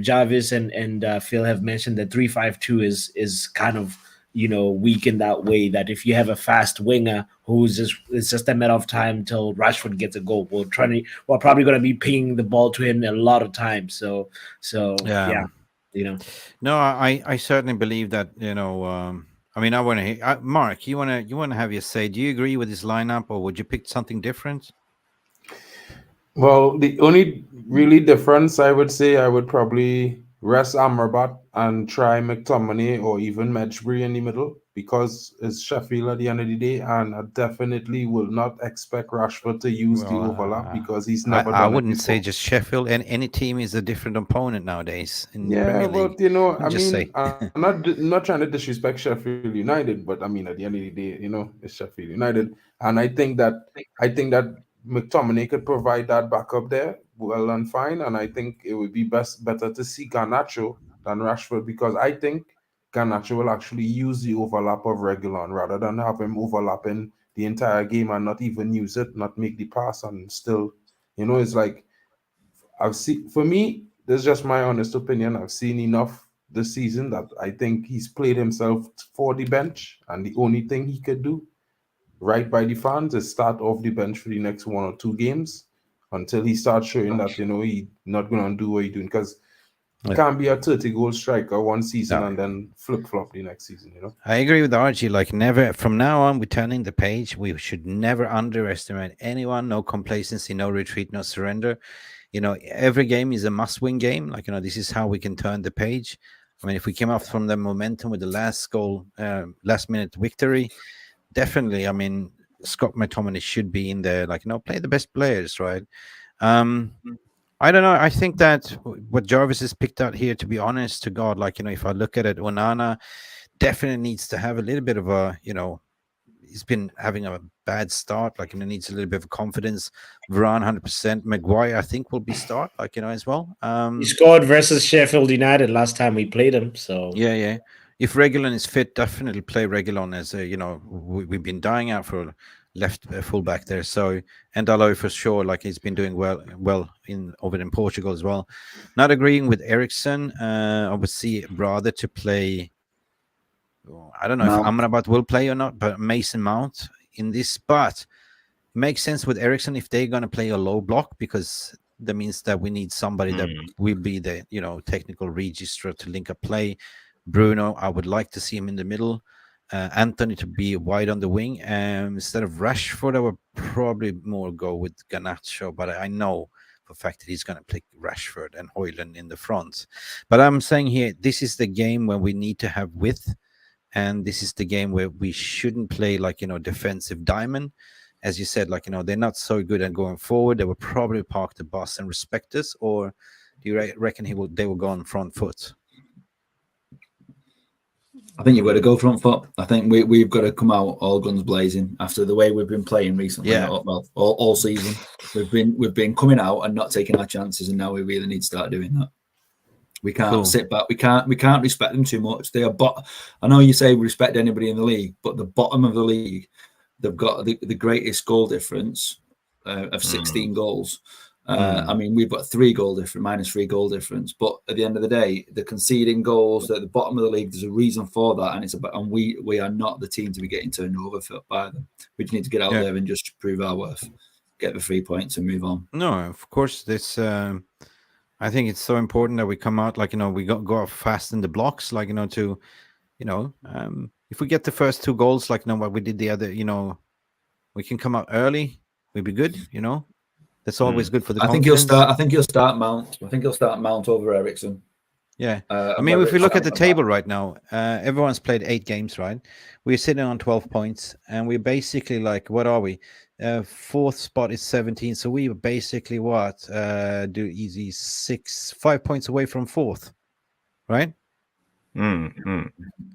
Jarvis and Phil have mentioned, that 3-5-2 is kind of weak in that way, that if you have a fast winger it's just a matter of time till Rashford gets a goal. We're probably going to be pinging the ball to him a lot of times. So yeah. No, I certainly believe that. I mean, I want to Mark. You want to have your say. Do you agree with this lineup, or would you pick something different? Well, the only really difference, I would say, I would probably rest Amrabat and try McTominay or even Mejbri in the middle, because it's Sheffield at the end of the day, and I definitely will not expect Rashford to use the overlap because he's never done it. I wouldn't before. say just Sheffield, and any team is a different opponent nowadays in the Yeah, Premier League. but I mean, I'm not trying to disrespect Sheffield United, but I mean, at the end of the day, it's Sheffield United, and I think that McTominay could provide that backup there well and fine, and I think it would be better to see Garnacho than Rashford, because I think Garnacho will actually use the overlap of Regulon rather than have him overlapping the entire game and not even use it, not make the pass, and still, it's like for me, this is just my honest opinion. I've seen enough this season that I think he's played himself for the bench, and the only thing he could do right by the fans is start off the bench for the next 1 or 2 games until he starts showing that he's not going to do what he's doing, because you can't be a 30-goal striker one season and then flip-flop the next season, I agree with Archie. Like, never, from now on, we're turning the page. We should never underestimate anyone. No complacency, no retreat, no surrender. Every game is a must-win game. Like, this is how we can turn the page. I mean, if we came off from the momentum with the last goal, last-minute victory, definitely, I mean, Scott McTominay should be in there. Like, play the best players, right? I don't know. I think that what Jarvis has picked out here, to be honest to God, like, if I look at it, Onana definitely needs to have a little bit of a, he's been having a bad start, like, needs a little bit of confidence. Varane 100%. Maguire, I think, will be start, like, as well. He scored versus Sheffield United last time we played him. So yeah. If Regulon is fit, definitely play Regulon as a, we've been dying out for left fullback there. So, and Dalot for sure, like, he's been doing well over in Portugal as well. Not agreeing with Ericsson. I would see rather to play. I don't know if Amrabat will play or not, but Mason Mount in this spot makes sense with Ericsson if they're going to play a low block, because that means that we need somebody that will be the technical registrar to link up play. Bruno, I would like to see him in the middle. Anthony to be wide on the wing. Instead of Rashford, I would probably more go with Garnacho, but I know for a fact that he's going to play Rashford and Højlund in the front. But I'm saying here, this is the game where we need to have width, and this is the game where we shouldn't play like, defensive diamond. As you said, like, they're not so good at going forward. They will probably park the bus and respect us, or do you reckon they will go on front foot? I think you've got to go front foot. I think we've got to come out all guns blazing after the way we've been playing recently. Yeah. Well, all season we've been coming out and not taking our chances, and now we really need to start doing that. We can't sit back. We can't respect them too much. They are I know you say we respect anybody in the league, but the bottom of the league, they've got the greatest goal difference of 16 goals. I mean, we've got minus 3 goal difference. But at the end of the day, the conceding goals at the bottom of the league, there's a reason for that, and we are not the team to be getting turned over by them. We just need to get out there and just prove our worth, get the 3 points, and move on. No, of course, this. I think it's so important that we come out like, we go out fast in the blocks, like, to, if we get the first 2 goals, like, what we did the other, we can come out early. We'd be good, That's always good for the confidence. I think he'll start Mount. I think he'll start Mount over Ericsson. Yeah. I mean, if we look at the table right now, everyone's played 8 games, right? We're sitting on 12 points, and we're basically like, what are we? 4th spot is 17. So we basically 5 points away from 4th, right?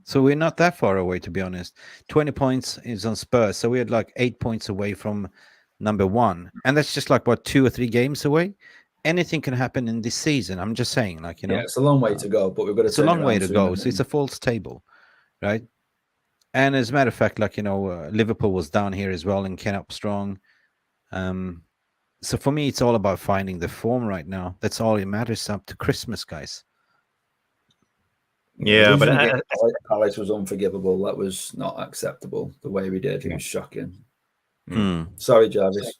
So we're not that far away, to be honest. 20 points is on Spurs. So we're like 8 points away from number 1. And that's just like, 2 or 3 games away. Anything can happen in this season. I'm just saying, like, Yeah, it's a long way to go, but we've got to. It's a long way to go. So it's a false table, right? And as a matter of fact, like, Liverpool was down here as well and came up strong. So for me, it's all about finding the form right now. That's all it matters up to Christmas, guys. Yeah, but Palace was unforgivable. That was not acceptable. The way we did, it was shocking. Sorry, Jarvis.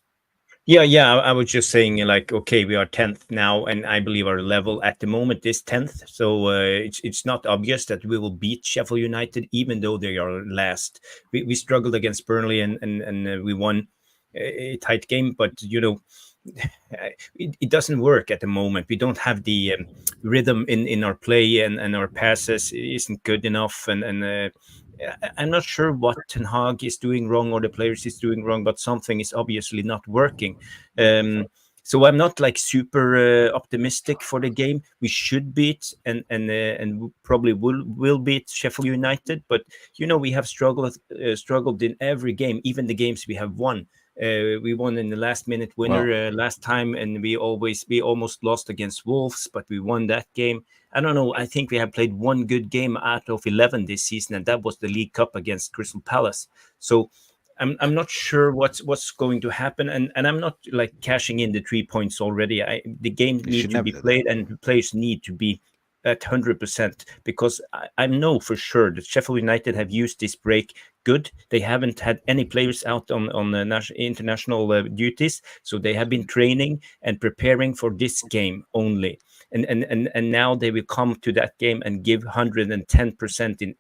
Yeah. I was just saying, like, okay, we are 10th now, and I believe our level at the moment is 10th. So it's not obvious that we will beat Sheffield United, even though they are last. We struggled against Burnley, and we won a tight game, but it doesn't work at the moment. We don't have the rhythm in our play, and our passes isn't good enough, and I'm not sure what Ten Hag is doing wrong or the players is doing wrong, but something is obviously not working. So I'm not like super optimistic for the game. We should beat and probably will beat Sheffield United, but we have struggled in every game, even the games we have won. We won in the last minute winner last time, and we almost lost against Wolves, but we won that game. I don't know. I think we have played one good game out of 11 this season, and that was the League Cup against Crystal Palace. So I'm not sure what's going to happen, and I'm not like cashing in the 3 points already. The game needs to be played, and the players need to be at 100%, because I know for sure that Sheffield United have used this break good. They haven't had any players out on the international duties, so they have been training and preparing for this game only. And now they will come to that game and give 110% in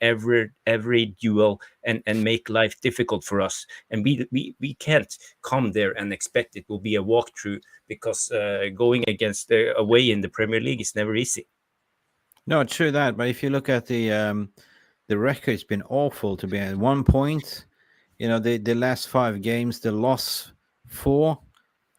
every duel and make life difficult for us. And we can't come there and expect it will be a walkthrough, because going against away in the Premier League is never easy. No, true that. But if you look at the record, it's been awful to be at 1 point. The last 5 games, they lost 4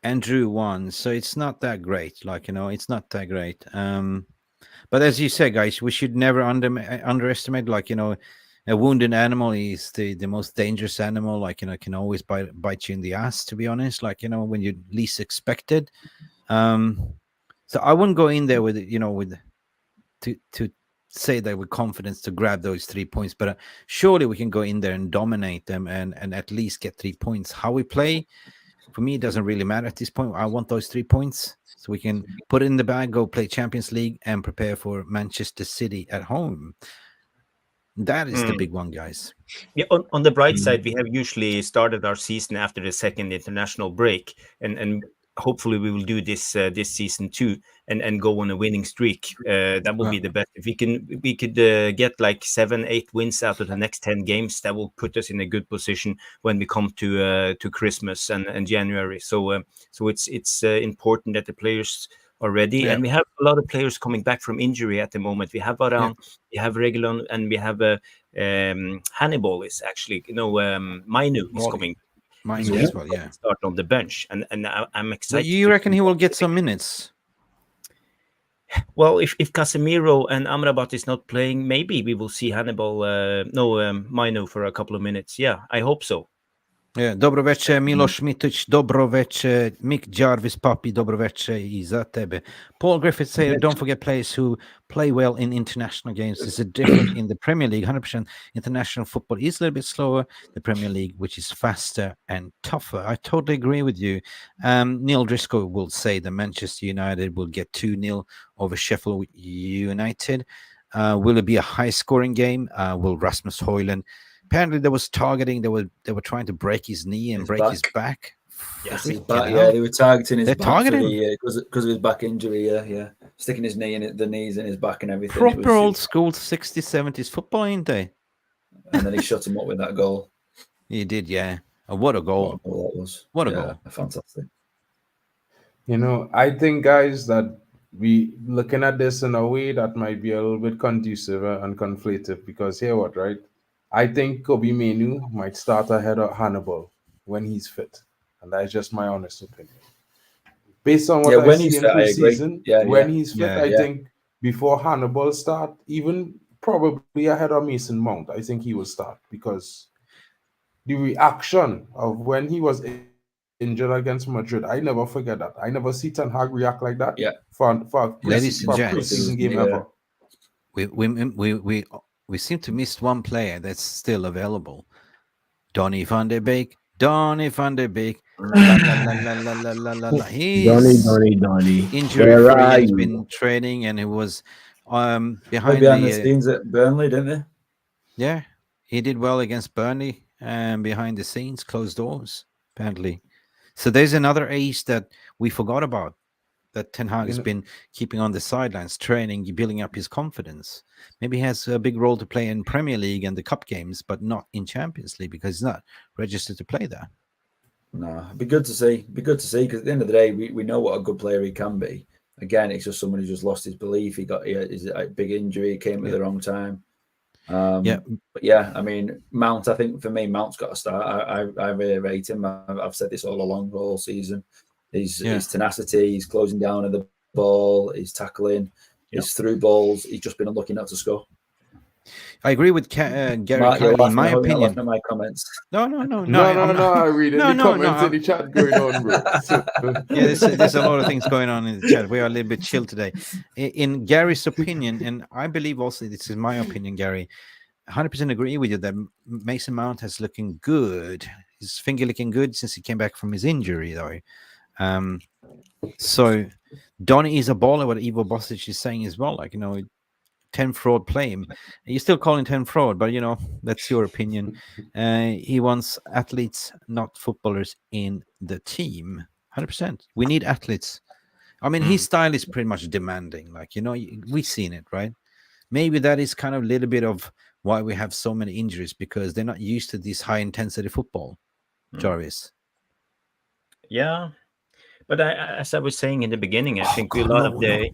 and drew 1. So it's not that great. It's not that great. But as you said, guys, we should never underestimate. A wounded animal is the most dangerous animal. Can always bite you in the ass, to be honest. When you least expect it. So I wouldn't go in there with to say that with confidence to grab those 3 points, but surely we can go in there and dominate them and at least get 3 points. How we play, for me, it doesn't really matter at this point. I want those 3 points so we can put it in the bag, go play Champions League, and prepare for Manchester City at home. That is the big one, guys. Yeah, on the bright side, we have usually started our season after the second international break, and hopefully we will do this season too, and go on a winning streak. That will be the best. If we could get like 7-8 wins out of the next 10 games, that will put us in a good position when we come to Christmas and January. So it's important that the players are ready, and we have a lot of players coming back from injury at the moment. We have Varane, we have Regulon, and we have Hannibal is actually Mainu is coming. Mine as well, start on the bench, and I'm excited. You reckon he will get some minutes? Well, if Casemiro and Amrabat is not playing, maybe we will see Hannibal, Mainu for a couple of minutes. Yeah, I hope so. Yeah, dobro večer, Miloš Mitić, dobro večer, Mick Jarvis, Papi, dobro večer i za tebe. Paul Griffith said, don't forget players who play well in international games. There's a difference in the Premier League. 100% international football is a little bit slower. The Premier League, which is faster and tougher. I totally agree with you. Neil Driscoll will say that Manchester United will get 2-0 over Sheffield United. Will it be a high-scoring game? Will Rasmus Højlund... Apparently, there was targeting. They were trying to break his knee and break his back. Yes, his back. Yeah, they were targeting his back because of his back injury. Yeah, sticking his the knees in his back and everything. Proper old school 60s, 70s football, ain't they? And then he shut him up with that goal. He did, yeah. Oh, what a goal! What a goal that was! What a goal! Fantastic. I think, guys, that we looking at this in a way that might be a little bit conducive and conflative, because right? I think Kobe Mainoo might start ahead of Hannibal when he's fit. And that's just my honest opinion. Based on what I see in pre-season, when he's fit, I think before Hannibal start, even probably ahead of Mason Mount, I think he will start, because the reaction of when he was injured against Madrid, I never forget that. I never see Ten Hag react like that for a pre-season game ever. We seem to miss one player that's still available. Donny van de Beek. Donny. He's Donny. Injury-free. He's been training, and he was behind the scenes at Burnley, didn't they? Yeah, he did well against Burnley, and behind the scenes, closed doors, apparently. So there's another ace that we forgot about, that Ten Hag has been keeping on the sidelines, training, building up his confidence. Maybe he has a big role to play in Premier League and the Cup games, but not in Champions League, because he's not registered to play there. No, it'd be good to see. Because at the end of the day, we know what a good player he can be. Again, it's just someone who just lost his belief. He had his big injury, came at the wrong time. But yeah, I mean, Mount. I think for me, Mount's got to start. I really rate him. I've said this all along all season. His tenacity, he's closing down at the ball, he's tackling, he's through balls. He's just been unlucky not to score. I agree with Gary. Mark, in my opinion, laughing at my comments. No. I read it. The comments in the chat going on, bro. Yeah, there's a lot of things going on in the chat. We are a little bit chill today. In Gary's opinion, and I believe also this is my opinion, Gary, 100% agree with you that Mason Mount has looking good. His finger looking good since he came back from his injury, though. So Donny is a baller. What Ivo Bosic is saying as well, 10 fraud play him. You're still calling 10 fraud, but that's your opinion. He wants athletes, not footballers, in the team. 100%. We need athletes. I mean, his style is pretty much demanding. We've seen it, right? Maybe that is kind of a little bit of why we have so many injuries, because they're not used to this high intensity football. Jarvis. Yeah, but as I was saying in the beginning, I think a lot of the.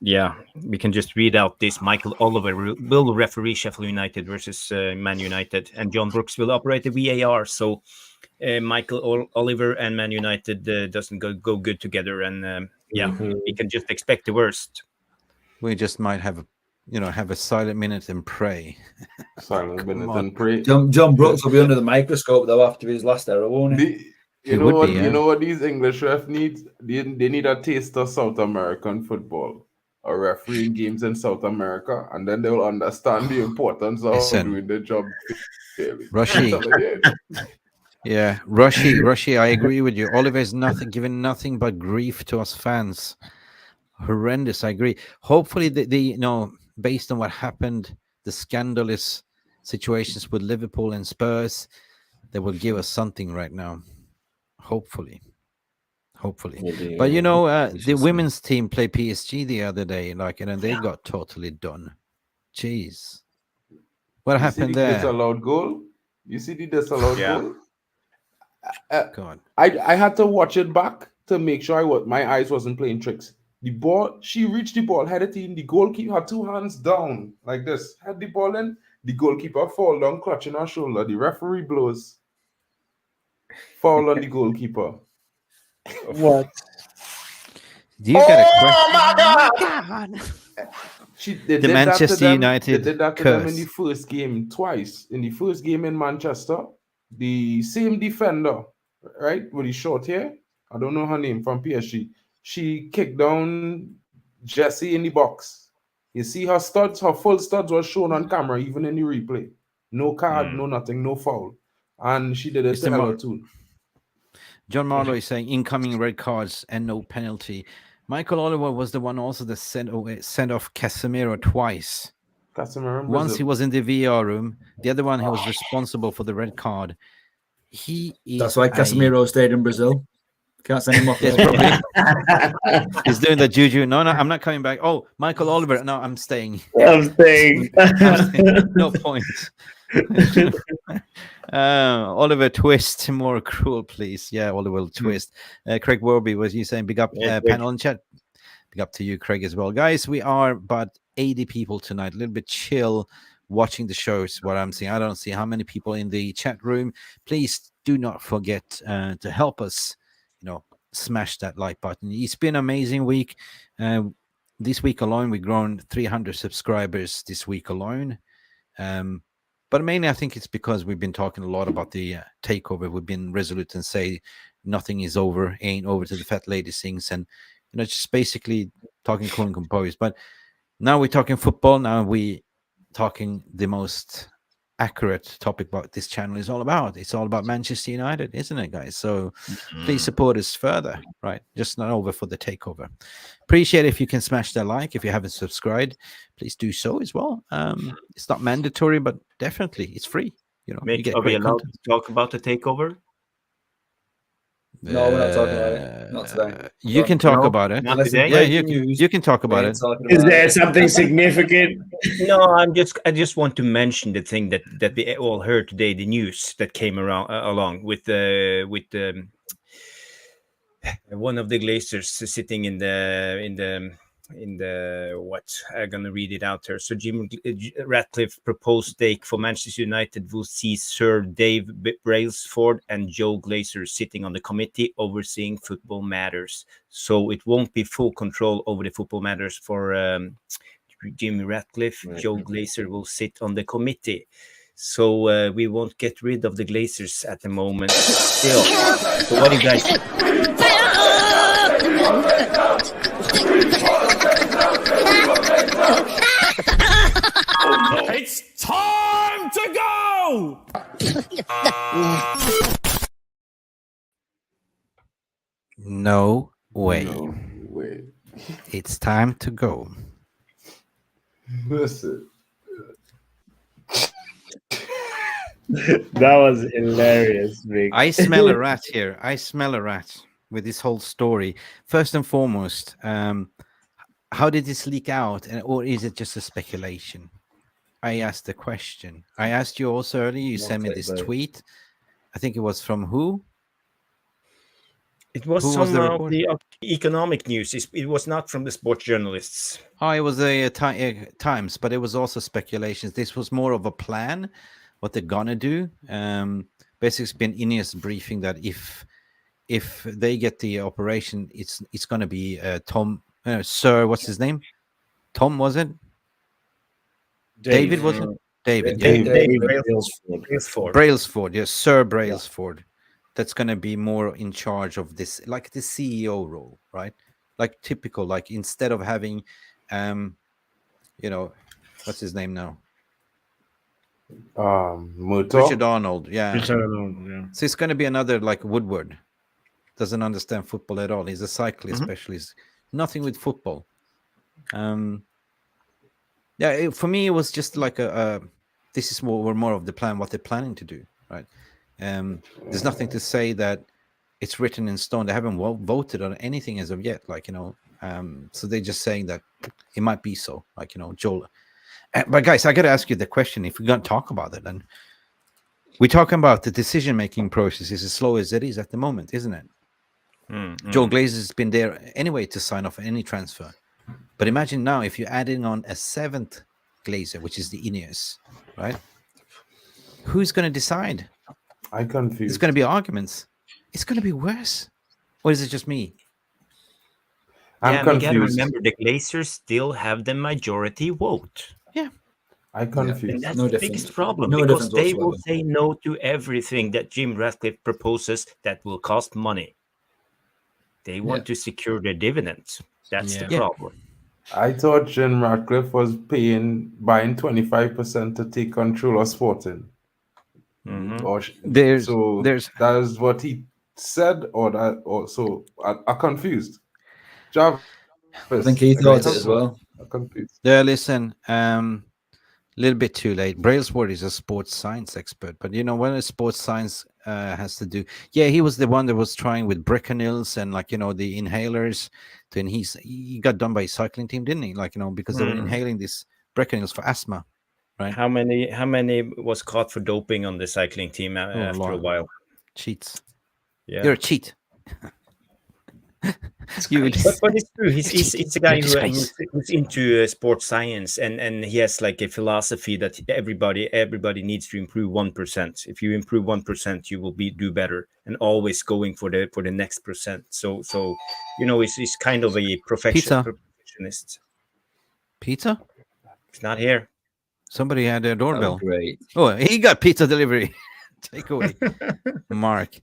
Yeah, we can just read out this. Michael Oliver will referee Sheffield United versus Man United, and John Brooks will operate the VAR. So Michael Oliver and Man United doesn't go good together, and we can just expect the worst. We just might have a silent minute and pray. Silent minute and pray. John Brooks will be under the microscope though after his last error, won't he? You know what these English refs need? They need a taste of South American football. Or refereeing games in South America, and then they will understand the importance of doing the job. Rushy. Rushy, I agree with you. Oliver is giving nothing but grief to us fans. Horrendous, I agree. Hopefully, based on what happened, the scandalous situations with Liverpool and Spurs, they will give us something right now. Hopefully. But the women's team played PSG the other day, and they got totally done. Jeez, what happened there? Disallowed goal. You see the disallowed goal? God, I had to watch it back to make sure my eyes wasn't playing tricks. The ball, she reached the ball, had it in. The goalkeeper had two hands down like this, had the ball in. The goalkeeper fall down, clutching her shoulder. The referee blows. Foul on the goalkeeper. What? Do you got a question? Oh my God! The Manchester United. They did that to them in the first game twice. In the first game in Manchester, the same defender, right, with the short hair, I don't know her name, from PSG. She kicked down Jessie in the box. You see her studs, her full studs was shown on camera, even in the replay. No card, no nothing, no foul. And she did it to Ella too. John Marlowe is saying incoming red cards and no penalty. Michael Oliver was the one also that sent off Casemiro twice. Once he was in the VR room. The other one, he was responsible for the red card. That's why Casemiro stayed in Brazil. Can't send him off. Yes, probably. He's doing the juju. No, I'm not coming back. Oh, Michael Oliver. No, I'm staying. I'm staying. No point. Oliver Twist, more cruel, please. Yeah, Oliver Twist. Craig Werby, was you saying? Big up panel in chat. Big up to you, Craig, as well. Guys, we are about 80 people tonight. A little bit chill watching the shows, what I'm seeing. I don't see how many people in the chat room. Please do not forget to help us, smash that like button. It's been an amazing week. This week alone, we've grown 300 subscribers this week alone. But mainly, I think it's because we've been talking a lot about the takeover. We've been resolute and say nothing is over, ain't over to the fat lady sings, and just basically talking cool and composed. But now we're talking football. Now we talking the most accurate topic about this channel is all about. It's all about Manchester United, isn't it, guys? So please support us further, right? Just not over for the takeover. Appreciate it if you can smash that like. If you haven't subscribed, please do so as well. It's not mandatory, but definitely it's free. You get are we allowed content. to talk about the takeover? No, we're not talking about it. Not today. You can talk about it. Not today? Yeah, you can talk about it. Is there something significant? No, I just want to mention the thing that we all heard today, the news that came along with one of the Glazers sitting in the what I'm gonna read it out here. So Jim Ratcliffe proposed stake for Manchester United will see Sir Dave Brailsford and Joe Glazer sitting on the committee overseeing football matters. So it won't be full control over the football matters for Jimmy Ratcliffe. Right. Joe Glazer will sit on the committee. So we won't get rid of the Glazers at the moment. Still, so what do you guys think? It's time to go! No way. It's time to go. Listen. That was hilarious, Beek. I smell a rat here. I smell a rat with this whole story. First and foremost, how did this leak out, or is it just a speculation? I asked the question. I asked you also earlier. You sent me this tweet. I think it was from who? It was some of the economic news. It was not from the sports journalists. Oh, it was a Times, but it was also speculations. This was more of a plan, what they're gonna do. Basically, it's been Ineos briefing that if they get the operation, it's gonna be Tom, Sir, what's his name? Tom, was it? David, was it? David Brailsford, yes, Sir Brailsford. Yeah. That's going to be more in charge of this, like the CEO role, right? Like typical, like instead of having, what's his name now? Richard Arnold, yeah. Richard Arnold, yeah. So it's going to be another like Woodward. Doesn't understand football at all. He's a cyclist specialist. Nothing with football. Yeah, for me, it was just like this is more of the plan, what they're planning to do, right? There's nothing to say that it's written in stone. They haven't voted on anything as of yet, so they're just saying that it might be so, Joel. But guys, I got to ask you the question, if we're going to talk about it, then we're talking about the decision-making process is as slow as it is at the moment, isn't it? Joe Glazer has been there anyway to sign off any transfer. But imagine now if you're adding on a seventh Glazer, which is the Ineos, right? Who's going to decide? I'm confused. There's going to be arguments. It's going to be worse. Or is it just me? I'm confused. You got to remember, the Glazers still have the majority vote. Yeah. I'm confused. And that's the biggest problem, because they will say no to everything that Jim Ratcliffe proposes that will cost money. They want to secure their dividends. That's the problem. I thought Jim Ratcliffe was buying 25% to take control of Sporting. There's that is what he said, so I'm confused. Jarvis, I think he thought it as well. I'm confused. Yeah, listen, little bit too late. Brailsford is a sports science expert, but when a sports science has to do, he was the one that was trying with Breckenils and the inhalers. Then he got done by his cycling team, didn't he? Because they were inhaling these Breckenils for asthma, right? How many was caught for doping on the cycling team after a while? Cheats. Yeah, you're a cheat. But it's true. He's a guy who's into sports science, and he has like a philosophy that everybody needs to improve 1%. If you improve 1%, you will do better, and always going for the next percent. So he's kind of a perfectionist. Pizza? It's not here. Somebody had a doorbell. Oh, great. Oh, he got pizza delivery. Takeaway. Mark.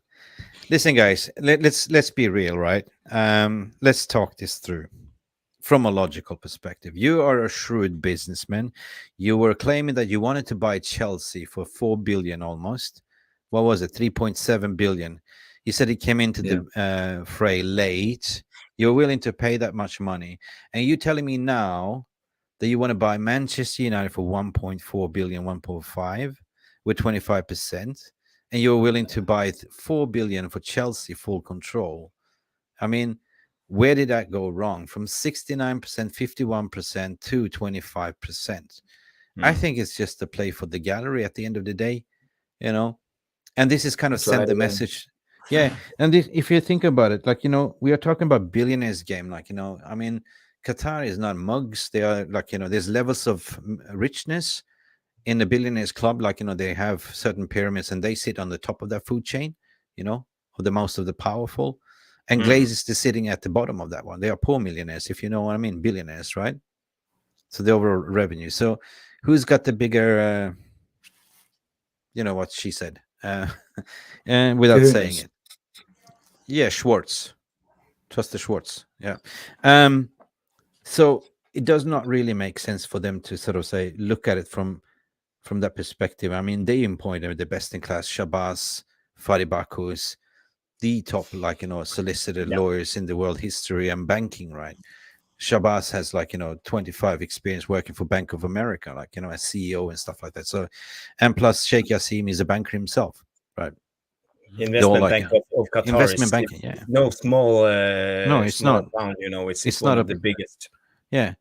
Listen, guys, let's be real, right? Let's talk this through from a logical perspective. You are a shrewd businessman. You were claiming that you wanted to buy Chelsea for 4 billion almost. What was it? 3.7 billion. You said he came into the fray late. You're willing to pay that much money. And you're telling me now that you want to buy Manchester United for 1.4 billion, 1.5 with 25%. And you're willing to buy 4 billion for Chelsea full control. I mean, where did that go wrong? From 69%, 51% to 25%. I think it's just a play for the gallery at the end of the day, And this is kind of send the message. Yeah. And if you think about it, we are talking about billionaires game, I mean, Qatar is not mugs. They are like, there's levels of richness in the billionaires club. Like, they have certain pyramids and they sit on the top of that food chain, of the most of the powerful. And Glazers is sitting at the bottom of that one. They are poor millionaires, if you know what I mean, billionaires, right? So the overall revenue. So who's got the bigger, what she said, without saying it? Yeah, Schwartz. Trust the Schwartz. Yeah. So it does not really make sense for them to sort of say, look at it from that perspective. I mean, they employ the best in class, Shabazz, Faribakus, the top, solicitor lawyers in the world history and banking, right? Shabazz has 25 experience working for Bank of America, as CEO and stuff like that. So, and plus Sheikh Yassim is a banker himself, right? Investment Bank of Qatar. Investment banking, yeah. No small. No, it's small not. Town, it's not one of the biggest. Yeah.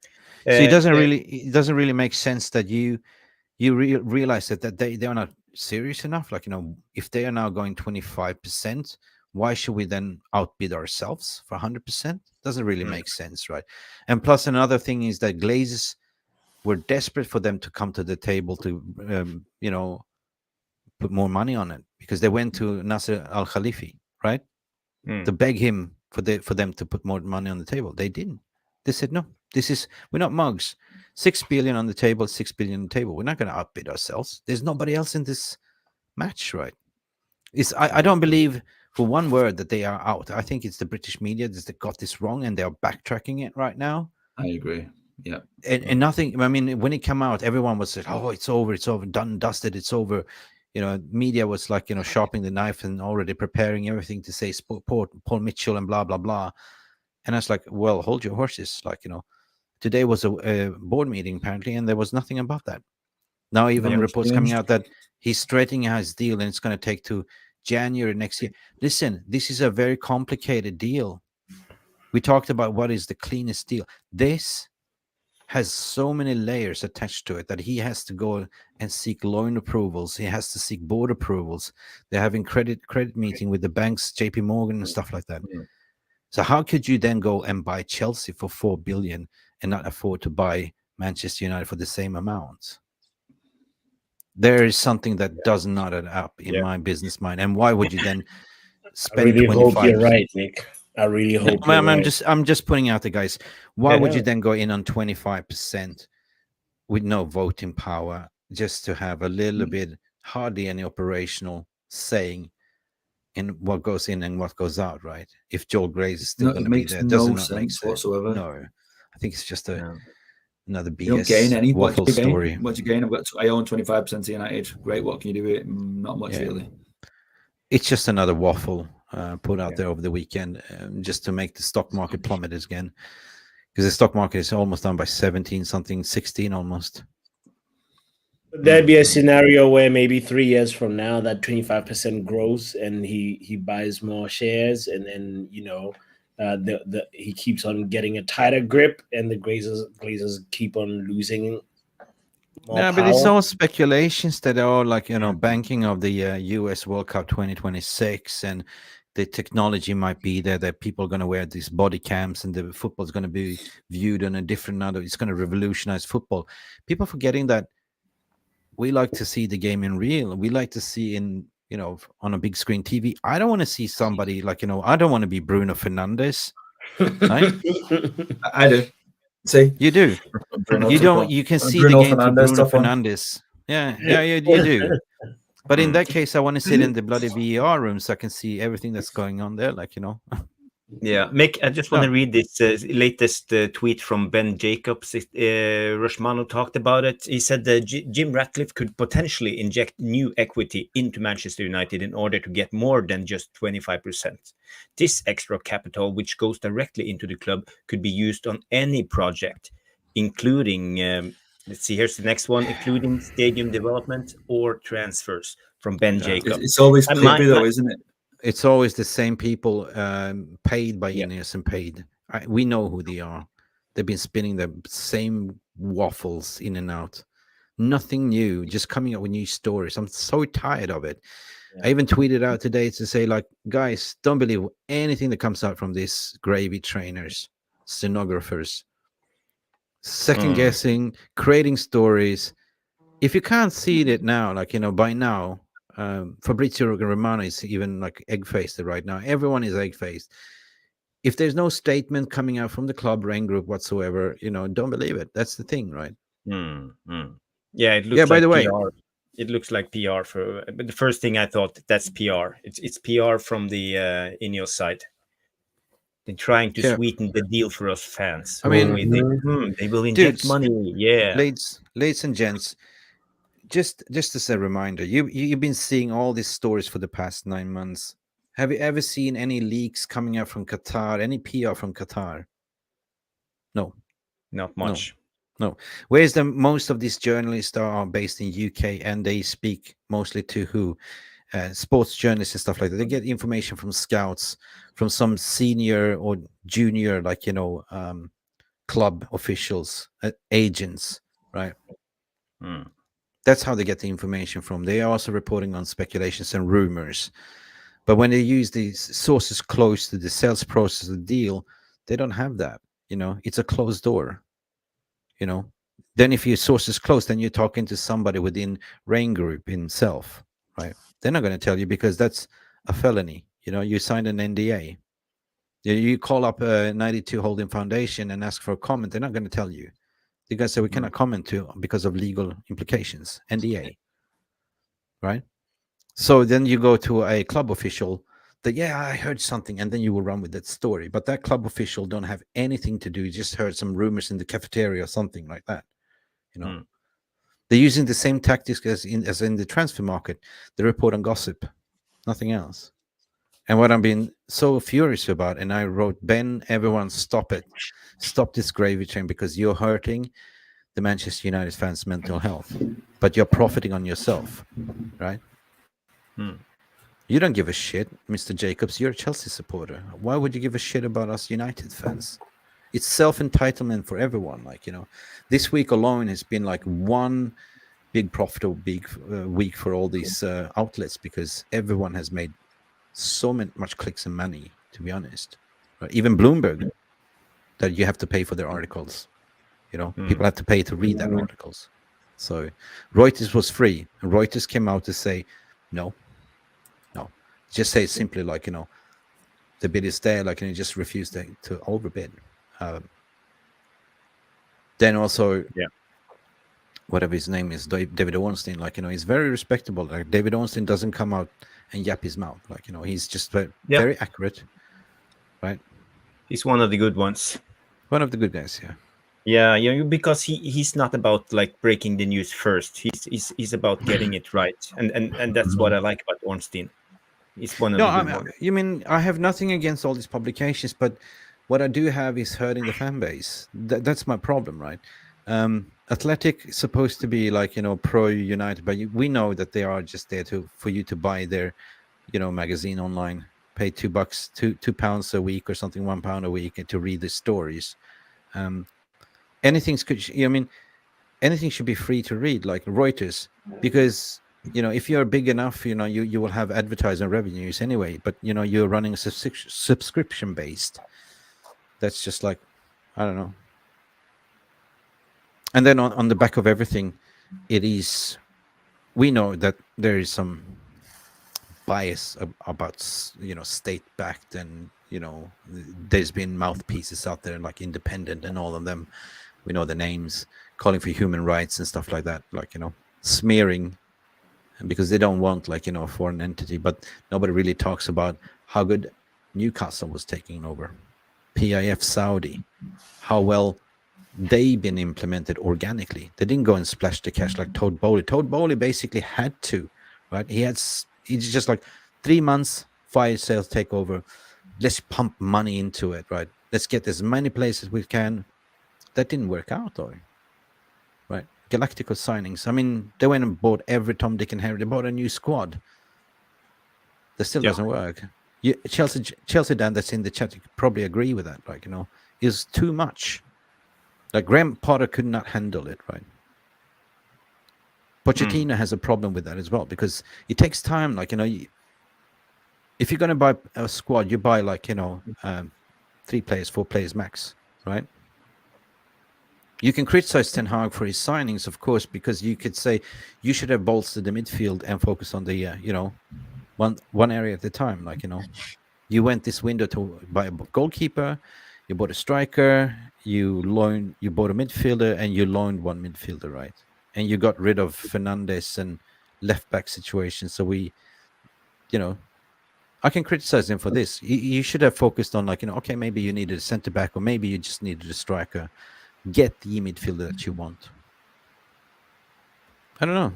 So it doesn't really make sense that you realize that they are not serious enough. If they are now going 25%, why should we then outbid ourselves for 100%? Doesn't really make sense, right? And plus another thing is that Glazers were desperate for them to come to the table to put more money on it, because they went to Nasser Al Khalifi, right, to beg him for them to put more money on the table. They didn't. They said, no, we're not mugs. 6 billion on the table, 6 billion on the table. We're not going to outbid ourselves. There's nobody else in this match, right? I don't believe for one word that they are out. I think it's the British media that got this wrong and they are backtracking it right now. I agree. Yeah. And nothing, I mean, when it came out, everyone was like, oh, it's over, done, dusted, it's over. Media was sharpening the knife and already preparing everything to say Paul Mitchell and blah, blah, blah. And I was like, well, hold your horses. Today was a board meeting apparently, and there was nothing about that. Now even reports coming out that he's straightening out his deal and it's going to take to January next year. Listen, this is a very complicated deal. We talked about what is the cleanest deal. This has so many layers attached to it that he has to go and seek loan approvals. He has to seek board approvals. They're having credit meeting with the banks, JP Morgan and stuff like that. Yeah. So how could you then go and buy Chelsea for 4 billion and not afford to buy Manchester United for the same amount? There is something that does not add up in my business mind. And why would you then spend 25%? Hope you're right, Nick. I really hope I'm just putting out the guys. Why would you then go in on 25% with no voting power, just to have a little bit, hardly any operational saying in what goes in and what goes out, right? If Joel Grace is still going to be there, doesn't make sense whatsoever. No, I think it's just another BS. You don't gain any waffle story. What do you gain? I own 25% of United. Great. What can you do with it? Not much, really. It's just another waffle put out there over the weekend, just to make the stock market plummet again, because the stock market is almost down by 17 something, 16 almost. There'd be a scenario where maybe 3 years from now that 25% grows and he buys more shares, and then he keeps on getting a tighter grip, and the Glazers keep on losing more power. But it's all speculations that are banking of the US World Cup 2026, and the technology might be there that people are going to wear these body cams and the football is going to be viewed on a different it's going to revolutionize football. People forgetting that we like to see the game in real. We like to see on a big screen TV. I don't want to see somebody I don't want to be Bruno Fernandes. Right? I do. See, you do. You can see Bruno the game for Bruno Fernandes. Yeah, you do. But in that case, I want to sit in the bloody VAR room so I can see everything that's going on there. Yeah, Mick, I just want to read this latest tweet from Ben Jacobs. Rashmano talked about it. He said that Jim Ratcliffe could potentially inject new equity into Manchester United in order to get more than just 25%. This extra capital, which goes directly into the club, could be used on any project, including, let's see, here's the next one, including stadium development or transfers, from Ben Jacobs. It's always clippy though, isn't it? It's always the same people paid by Ineos and paid. We know who they are. They've been spinning the same waffles in and out. Nothing new, just coming up with new stories. I'm so tired of it. Yeah. I even tweeted out today to say, guys, don't believe anything that comes out from these gravy trainers, stenographers. second guessing, creating stories. If you can't see it now, like, by now, Fabrizio Romano is even like egg-faced right now. Everyone is egg-faced. If there's no statement coming out from the club Rain group whatsoever, don't believe it. That's the thing, right? Yeah, it looks like PR. It looks like PR but the first thing I thought, that's PR. It's PR from the Ineos side. They're trying to sweeten the deal for us fans. I mean, we think, they will inject money. Yeah, ladies and gents, just as a reminder, you've been seeing all these stories for the past 9 months. Have you ever seen any leaks coming out from Qatar? Any PR from Qatar? No, not much. No. Where's most of these journalists are based in UK, and they speak mostly to who? Sports journalists and stuff like that. They get information from scouts, from some senior or junior, like, club officials, agents, right? That's how they get the information from. They are also reporting on speculations and rumors. But when they use these sources close to the sales process of the deal, they don't have that. It's a closed door. Then if your source is closed, then you're talking to somebody within Rain Group himself, right? They're not going to tell you because that's a felony. You signed an NDA. You call up a 92 Holding Foundation and ask for a comment. They're not going to tell you. They're going to say we cannot comment to because of legal implications, NDA, right? So then you go to a club official that, I heard something, and then you will run with that story. But that club official don't have anything to do. You just heard some rumors in the cafeteria or something like that. They're using the same tactics as in the transfer market. They report on gossip, nothing else. And what I'm being so furious about, and I wrote, Ben, everyone, stop it. Stop this gravy train, because you're hurting the Manchester United fans' mental health, but you're profiting on yourself, right? You don't give a shit, Mr. Jacobs. You're a Chelsea supporter. Why would you give a shit about us United fans? It's self-entitlement for everyone. Like, this week alone has been like one big profitable week for all these outlets, because everyone has made so much clicks and money, to be honest. Right? Even Bloomberg, that you have to pay for their articles. People have to pay to read their articles. So Reuters was free. And Reuters came out to say, no. Just say simply, like, the bid is there, like, and you just refuse to overbid. Then also, whatever his name is, David Ornstein, like, he's very respectable. Like, David Ornstein doesn't come out and yap his mouth. Like, he's just very accurate, right? He's one of the good ones. One of the good guys, Yeah, because he's not about like breaking the news first. He's about getting it right, and that's what I like about Ornstein. He's one of the good ones. You mean, I have nothing against all these publications, but what I do have is hurting the fan base. That's my problem, right? Athletic is supposed to be like, pro United, but we know that they are just there for you to buy their, magazine online, pay £2 a week or something, £1 a week, and to read the stories. Anything should be free to read, like Reuters, because if you're big enough, you will have advertising revenues anyway. But you're running a subscription based. That's just like, I don't know. And then on the back of everything, we know that there is some bias about state backed, and there's been mouthpieces out there like Independent and all of them. We know the names, calling for human rights and stuff like that, like, smearing, because they don't want, like, a foreign entity. But nobody really talks about how good Newcastle was taking over, PIF Saudi, how well they've been implemented organically. They didn't go and splash the cash like Todd Bowley. Todd Bowley basically had to, right? He's just like 3 months, fire sales takeover. Let's pump money into it, right? Let's get as many players as we can. That didn't work out, though, right? Galactico signings. I mean, they went and bought every Tom, Dick, and Harry. They bought a new squad. That still doesn't work. Chelsea Dan, that's in the chat, you could probably agree with that. Like, is too much. Like, Graham Potter could not handle it, right? Pochettino has a problem with that as well, because it takes time. Like, if you're going to buy a squad, you buy, like, 3 players, 4 players max, right? You can criticize Ten Hag for his signings, of course, because you could say you should have bolstered the midfield and focus on the one area at a time. Like, you went this window to buy a goalkeeper, you bought a striker, you bought a midfielder, and you loaned one midfielder, right? And you got rid of Fernandes and left back situation. So we, I can criticize him for this. You should have focused on okay, maybe you needed a center back, or maybe you just needed a striker. Get the midfielder that you want. I don't know.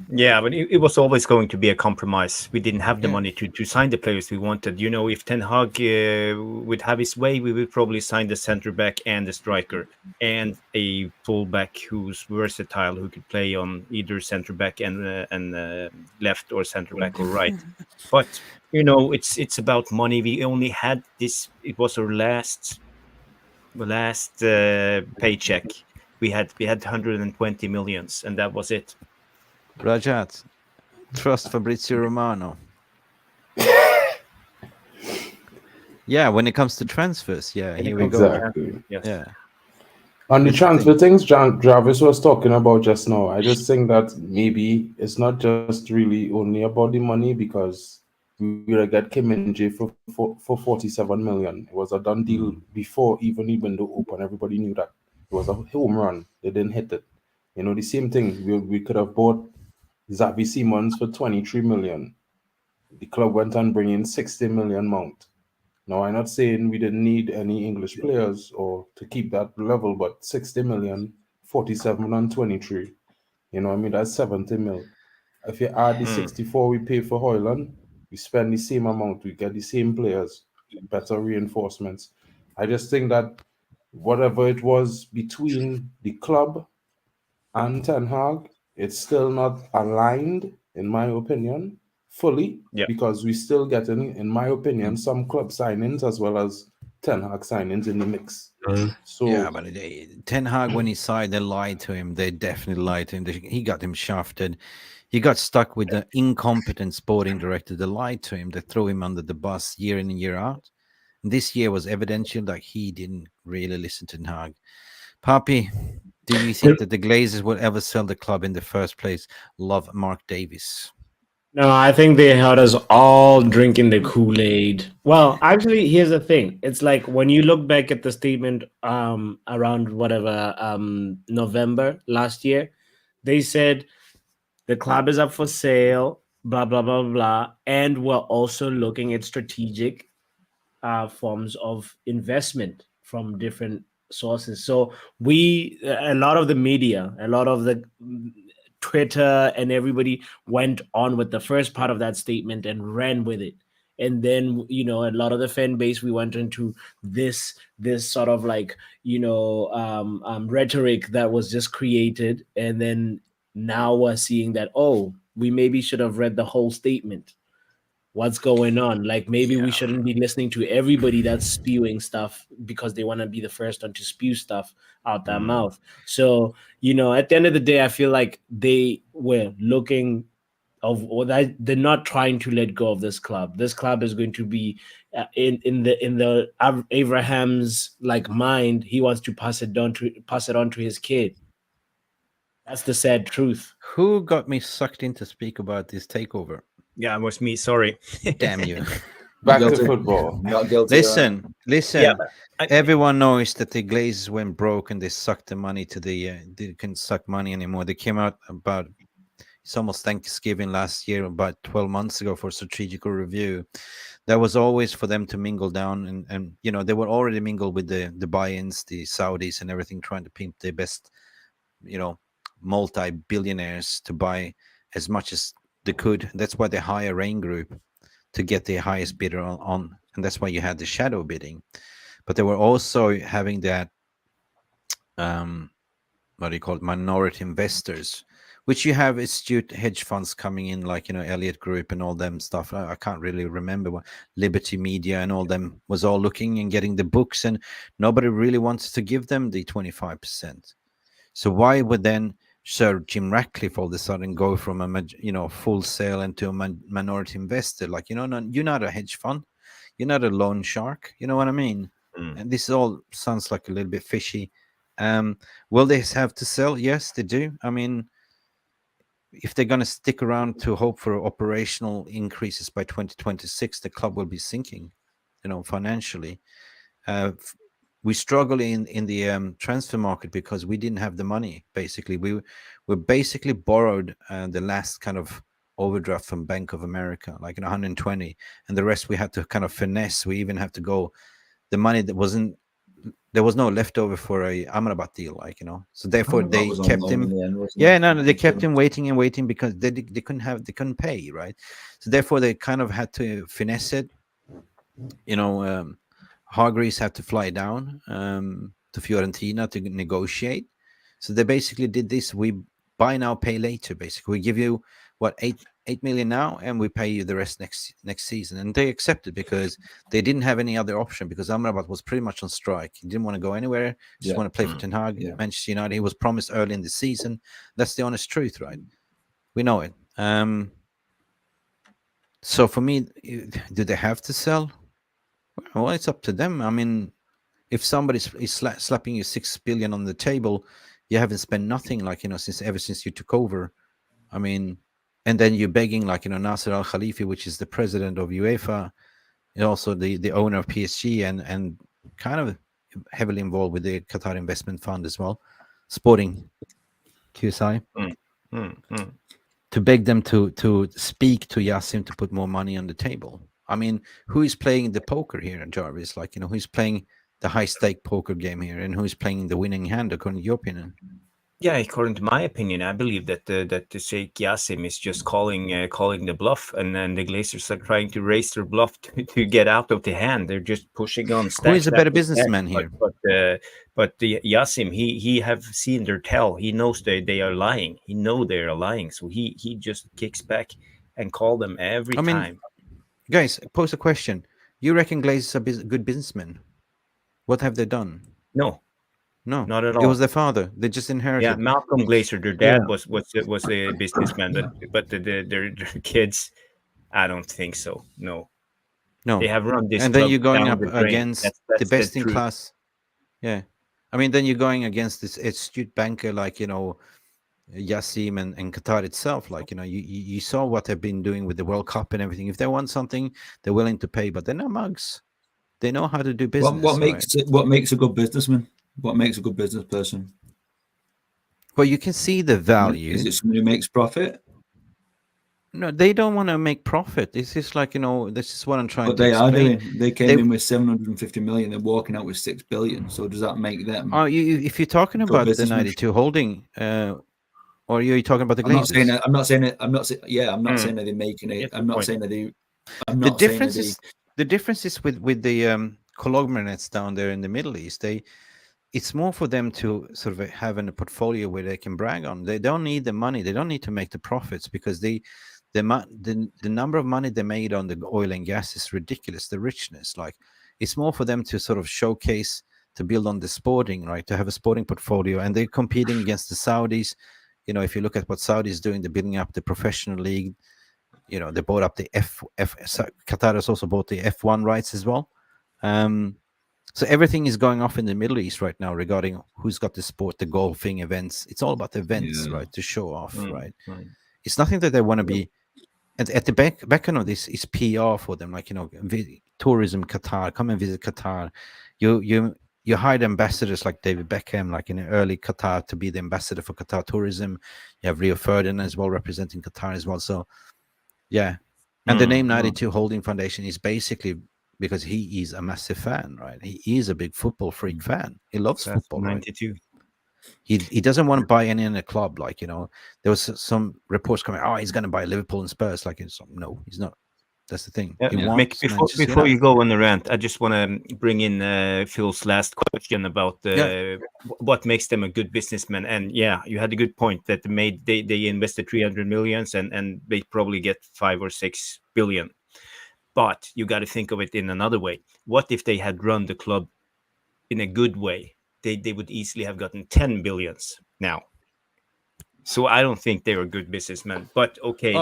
Yeah, but it was always going to be a compromise. We didn't have the money to sign the players we wanted. If Ten Hag would have his way, we would probably sign the center back and the striker and a fullback who's versatile, who could play on either center back and left, or center back or right. But it's about money. We only had this. It was our last paycheck. We had 120 millions, and that was it. Rajat, trust Fabrizio Romano. Yeah, when it comes to transfers, here we go. Yes. Yeah. On the transfer things Jarvis was talking about just now, I just think that maybe it's not just really only about the money, because we will get Kim Min-jae for 47 million. It was a done deal before even the window opened. Everybody knew that. It was a home run. They didn't hit it. The same thing. We could have bought Xavi Simons for 23 million. The club went on bringing 60 million mount. Now, I'm not saying we didn't need any English players or to keep that level, but 60 million, 47 and 23. That's 70 mil. If you add the 64 we pay for Højlund, we spend the same amount, we get the same players, better reinforcements. I just think that whatever it was between the club and Ten Hag, it's still not aligned, in my opinion, fully, because we still getting, in my opinion, some club signings as well as Ten Hag signings in the mix. So yeah, but Ten Hag, when he signed, they lied to him. They definitely lied to him. He got him shafted. He got stuck with the incompetent sporting director. They lied to him. They threw him under the bus year in and year out. And this year was evidential that he didn't really listen to Ten Hag. Papi, do you think that the Glazers will ever sell the club in the first place? Love, Mark Davis. No, I think they had us all drinking the Kool-Aid. Well, actually, here's the thing. It's like when you look back at the statement around November last year, they said the club is up for sale, blah, blah, blah, blah. And we're also looking at strategic forms of investment from different sources. So a lot of the media, a lot of the Twitter and everybody went on with the first part of that statement and ran with it. And then, a lot of the fan base, we went into this sort of rhetoric that was just created. And then now we're seeing that, we maybe should have read the whole statement. What's going on? Like, maybe we shouldn't be listening to everybody that's spewing stuff because they want to be the first one to spew stuff out their mouth. So, at the end of the day, I feel like they were looking they're not trying to let go of this club. This club is going to be in the Abraham's mind. He wants to pass it on to his kid. That's the sad truth. Who got me sucked in to speak about this takeover? Yeah, it was me. Sorry. Damn you. Back to football. Not guilty. Listen. Yeah, everyone knows that the Glazers went broke and they sucked the money they couldn't suck money anymore. They came out about, it's almost Thanksgiving last year, about 12 months ago, for strategical review. That was always for them to mingle down and they were already mingled with the buy-ins, the Saudis and everything, trying to pimp their best, multi-billionaires to buy as much as they could. That's why they hire Rain Group to get the highest bidder on, and that's why you had the shadow bidding. But they were also having that minority investors, which you have astute hedge funds coming in, like Elliott Group and all them stuff. I can't really remember what Liberty Media and all them was all looking and getting the books, and nobody really wants to give them the 25%. So why would then Sir Jim Ratcliffe all of a sudden go from a full sale into a minority investor? You're not a hedge fund, you're not a loan shark. You know what I mean? And this all sounds like a little bit fishy. Will they have to sell? Yes, they do. I mean, if they're going to stick around to hope for operational increases by 2026, the club will be sinking, financially. We struggle in the transfer market because we didn't have the money. Basically, we basically borrowed the last kind of overdraft from Bank of America, like 120, and the rest we had to kind of finesse. We even have to go the money that wasn't. There was no leftover for a Amrabat deal, So therefore, they kept him. They kept him waiting and waiting because they couldn't pay, right? So therefore, they kind of had to finesse it. Hargreaves had to fly down to Fiorentina to negotiate. So they basically did this. We buy now, pay later. Basically, we give you what 8 million now, and we pay you the rest next season. And they accepted because they didn't have any other option because Amrabat was pretty much on strike. He didn't want to go anywhere. Just want to play for Ten Hag, Manchester United. He was promised early in the season. That's the honest truth, right? We know it. So for me, do they have to sell? Well, it's up to them. I mean, if somebody is slapping you 6 billion on the table, you haven't spent nothing, ever since you took over. I mean, and then you're begging, Nasser Al Khalifi, which is the president of UEFA, and also the owner of PSG, and kind of heavily involved with the Qatar Investment Fund as well, Sporting QSI, to beg them to speak to Yassim to put more money on the table. I mean, who is playing the poker here, Jarvis? Who's playing the high-stake poker game here, and who's playing the winning hand, according to your opinion? Yeah, according to my opinion, I believe that the Sheikh Yassim is just calling the bluff, and then the Glazers are trying to raise their bluff to get out of the hand. They're just pushing on. Who is a better businessman here? But the Yassim, he have seen their tell. He knows they are lying. He know they are lying, so he just kicks back and call them every time. Guys, pose a question. You reckon Glazers are good businessmen? What have they done? No, not at all. It was their father. They just inherited. Yeah, Malcolm Glazer, their dad was a businessman, but their kids, I don't think so. No. They have run this. And then you're going up against that's the best in class. Yeah, I mean, then you're going against this astute banker like Yassim and Qatar itself. You saw what they've been doing with the World Cup and everything. If they want something, they're willing to pay, but they're not mugs. They know how to do business. What makes a good businessman? What makes a good business person? Well, you can see the value. Is it somebody who makes profit? No, they don't want to make profit. This is this is what I'm trying to explain. But they are doing. They came in with 750 million. They're walking out with 6 billion. So does that make them? If you're talking about the 92 holding, or are you talking about the Glazers? I'm not saying that they're making it. I'm not saying that they. The difference is with the conglomerates down there in the Middle East. It's more for them to sort of have a portfolio where they can brag on. They don't need the money. They don't need to make the profits because the number of money they made on the oil and gas is ridiculous. The richness, it's more for them to sort of showcase, to build on the sporting, right? To have a sporting portfolio, and they're competing against the Saudis. If you look at what Saudi is doing, they're building up the professional league. They bought up the Qatar has also bought the F1 rights as well. So everything is going off in the Middle East right now regarding who's got the sport, the golfing events. It's all about the events, right? To show off, right? It's nothing that they want to be. At the back end of this is PR for them, tourism Qatar. Come and visit Qatar. You hired ambassadors like David Beckham, in early Qatar, to be the ambassador for Qatar tourism. You have Rio Ferdinand as well representing Qatar as well. So, yeah. And the name 92 Holding Foundation is basically because he is a massive fan, right? He is a big football freak fan. He loves football. 92. Right? He doesn't want to buy any in a club. There was some reports coming. Oh, he's going to buy Liverpool and Spurs. No, he's not. That's the thing. Before you go on the rant, I just want to bring in Phil's last question about what makes them a good businessman. And yeah, you had a good point that they invested 300 millions and they probably get 5 or 6 billion. But you got to think of it in another way. What if they had run the club in a good way? They would easily have gotten 10 billions now. So I don't think they were good businessmen. But okay,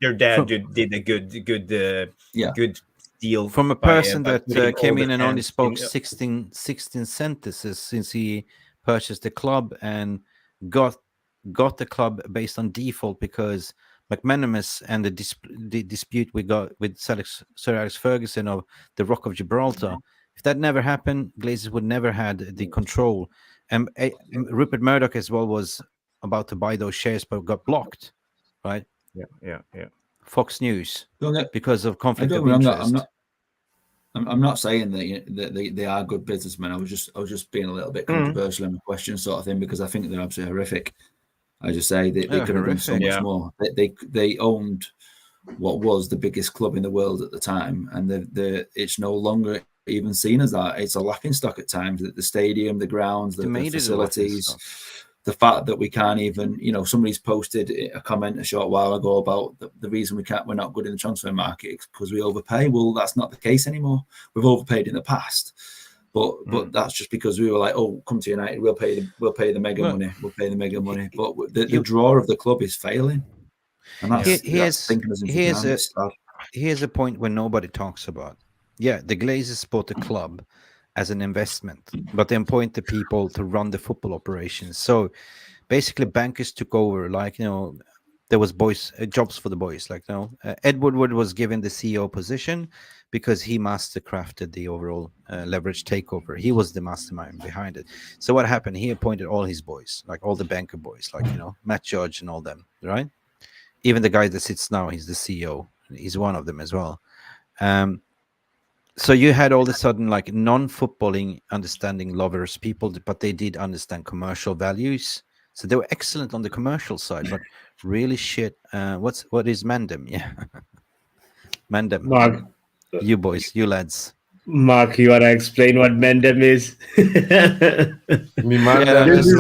their dad did a good deal from a person that came in and only spoke 16 sentences since he purchased the club and got the club based on default because McManaman and the dispute we got with Sir Alex Ferguson of the Rock of Gibraltar. If that never happened, Glazers would never had the control. And Rupert Murdoch as well was about to buy those shares, but got blocked, right? Yeah. Fox News because of conflict of interest. interest. I'm not saying that they are good businessmen. I was just being a little bit controversial in the question sort of thing because I think they're absolutely horrific. I just say they could have done so much more. They owned what was the biggest club in the world at the time, and it's no longer even seen as that. It's a laughing stock at times. The stadium, the grounds, the facilities. The fact that we can't even, somebody's posted a comment a short while ago about the reason we're not good in the transfer market because we overpay. Well, that's not the case anymore. We've overpaid in the past, but that's just because we were like, oh, come to United, we'll pay the mega money. We'll pay the mega money. But the draw of the club is failing, and that's thinking as here's a point where nobody talks about. Yeah, the Glazers bought the club as an investment, but they appoint the people to run the football operations. So basically bankers took over, there was jobs for the boys. Ed Woodward was given the CEO position because he mastercrafted the overall leverage takeover. He was the mastermind behind it. So what happened? He appointed all his boys, like all the banker boys, Matt Judge and all them, right? Even the guy that sits now, he's the CEO. He's one of them as well. So you had all of a sudden non-footballing understanding lovers people, but they did understand commercial values. So they were excellent on the commercial side, but really shit. What is Mandem? Yeah, Mandem. Mark, you boys, you lads. Mark, you want to explain what Mandem is? Mandem is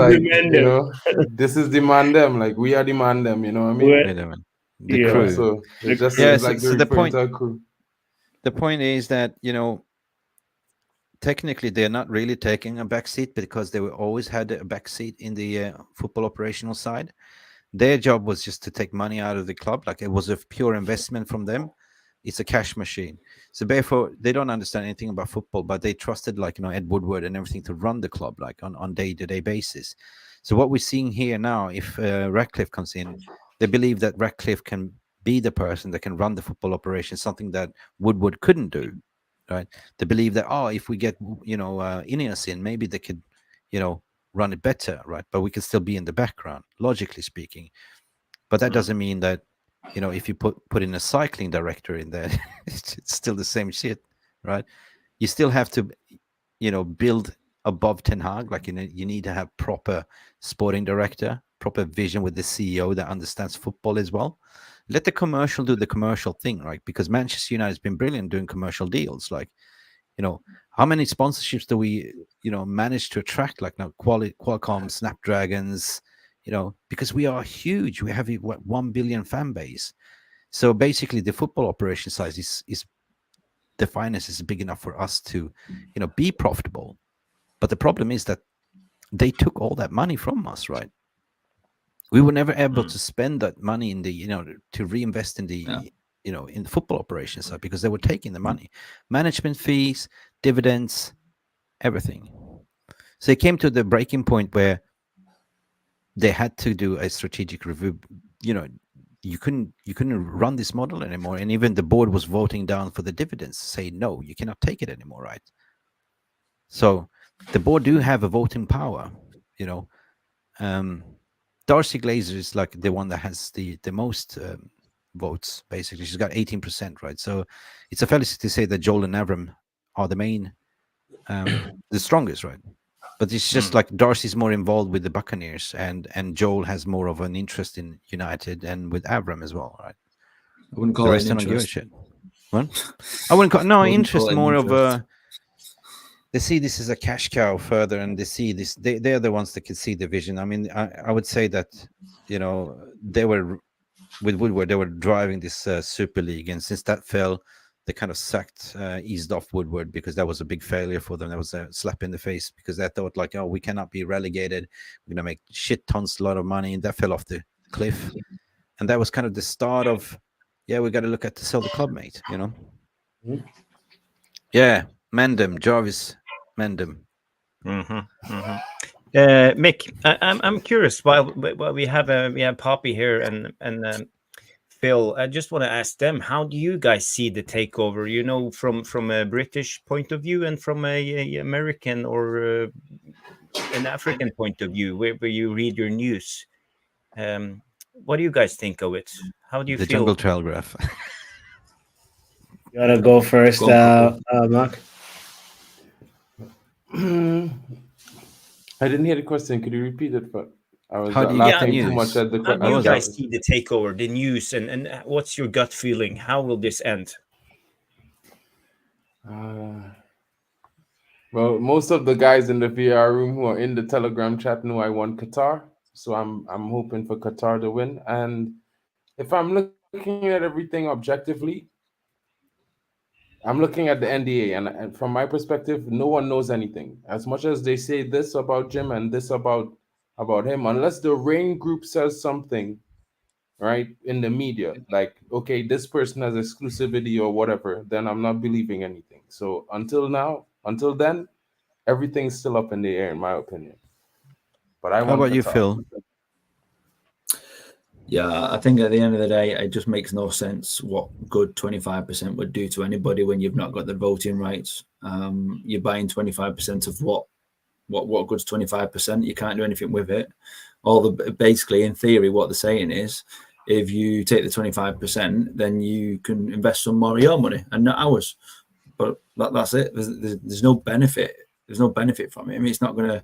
this is the Mandem. We are the Mandem. You know what I mean? Wait a minute. The crew. So it just seems like so the point. Crew. The point is that, technically they're not really taking a backseat because they always had a backseat in the football operational side. Their job was just to take money out of the club. It was a pure investment from them. It's a cash machine. So therefore, they don't understand anything about football, but they trusted Ed Woodward and everything to run the club on day-to-day basis. So what we're seeing here now, if Ratcliffe comes in, they believe that Ratcliffe can be the person that can run the football operation, something that Woodward couldn't do, right? They believe that, if we get, Ineos in, maybe they could, run it better, right? But we can still be in the background, logically speaking. But that doesn't mean that, if you put in a cycling director in there, it's still the same shit, right? You still have to, build above Ten Hag. You need to have proper sporting director, proper vision with the CEO that understands football as well. Let the commercial do the commercial thing, right? Because Manchester United has been brilliant doing commercial deals. How many sponsorships do we, manage to attract? Now, Qualcomm, Snapdragons, because we are huge. We have 1 billion fan base. So basically, the football operation size is the finance is big enough for us to, be profitable. But the problem is that they took all that money from us, right? We were never able to spend that money in the, to reinvest in the, in the football operations side because they were taking the money, management fees, dividends, everything. So it came to the breaking point where they had to do a strategic review. You couldn't run this model anymore, and even the board was voting down for the dividends, say no, you cannot take it anymore, right? So the board do have a voting power, Darcy Glazer is the one that has the most votes, basically. She's got 18%, right? So it's a fallacy to say that Joel and Avram are the main, the strongest, right? But it's just Darcy's more involved with the Buccaneers, and Joel has more of an interest in United and with Avram as well, right? I wouldn't call it interest. What? I wouldn't call interest more of a. They see this as a cash cow further, and they see this. They're the ones that can see the vision. I mean, I would say that, they were with Woodward. They were driving this Super League, and since that fell, they kind of eased off Woodward because that was a big failure for them. That was a slap in the face because they thought we cannot be relegated. We're gonna make shit tons, a lot of money, and that fell off the cliff. And that was kind of the start of, we got to look at to sell the club, mate. Yeah, Mandem, Jarvis. Mandem. Mick, I'm curious. While we have Poppy here and Phil, I just want to ask them, how do you guys see the takeover? You know, from a British point of view and from a American or an African point of view, where you read your news. What do you guys think of it? How do you feel? The Jungle Telegraph. You want to go first, Mark? I didn't hear the question. Could you repeat it? But I was How do you laughing get too much at the question. How do you guys see the takeover, the news, and what's your gut feeling? How will this end? Well, most of the guys in the VR room who are in the Telegram chat know I want Qatar, so I'm hoping for Qatar to win. And if I'm looking at everything objectively, I'm looking at the NDA, and from my perspective, no one knows anything. As much as they say this about Jim and this about him, unless the Rain Group says something, right, in the media, like, okay, this person has exclusivity or whatever, then I'm not believing anything. So until then, everything's still up in the air, in my opinion. But How about you, Phil? Yeah, I think at the end of the day, it just makes no sense what good 25% would do to anybody when you've not got the voting rights. You're buying 25% of what good's 25%. You can't do anything with it. Basically, in theory, what they're saying is, if you take the 25%, then you can invest some more of your money and not ours. But that's it. There's no benefit. There's no benefit from it. I mean, it's not going to.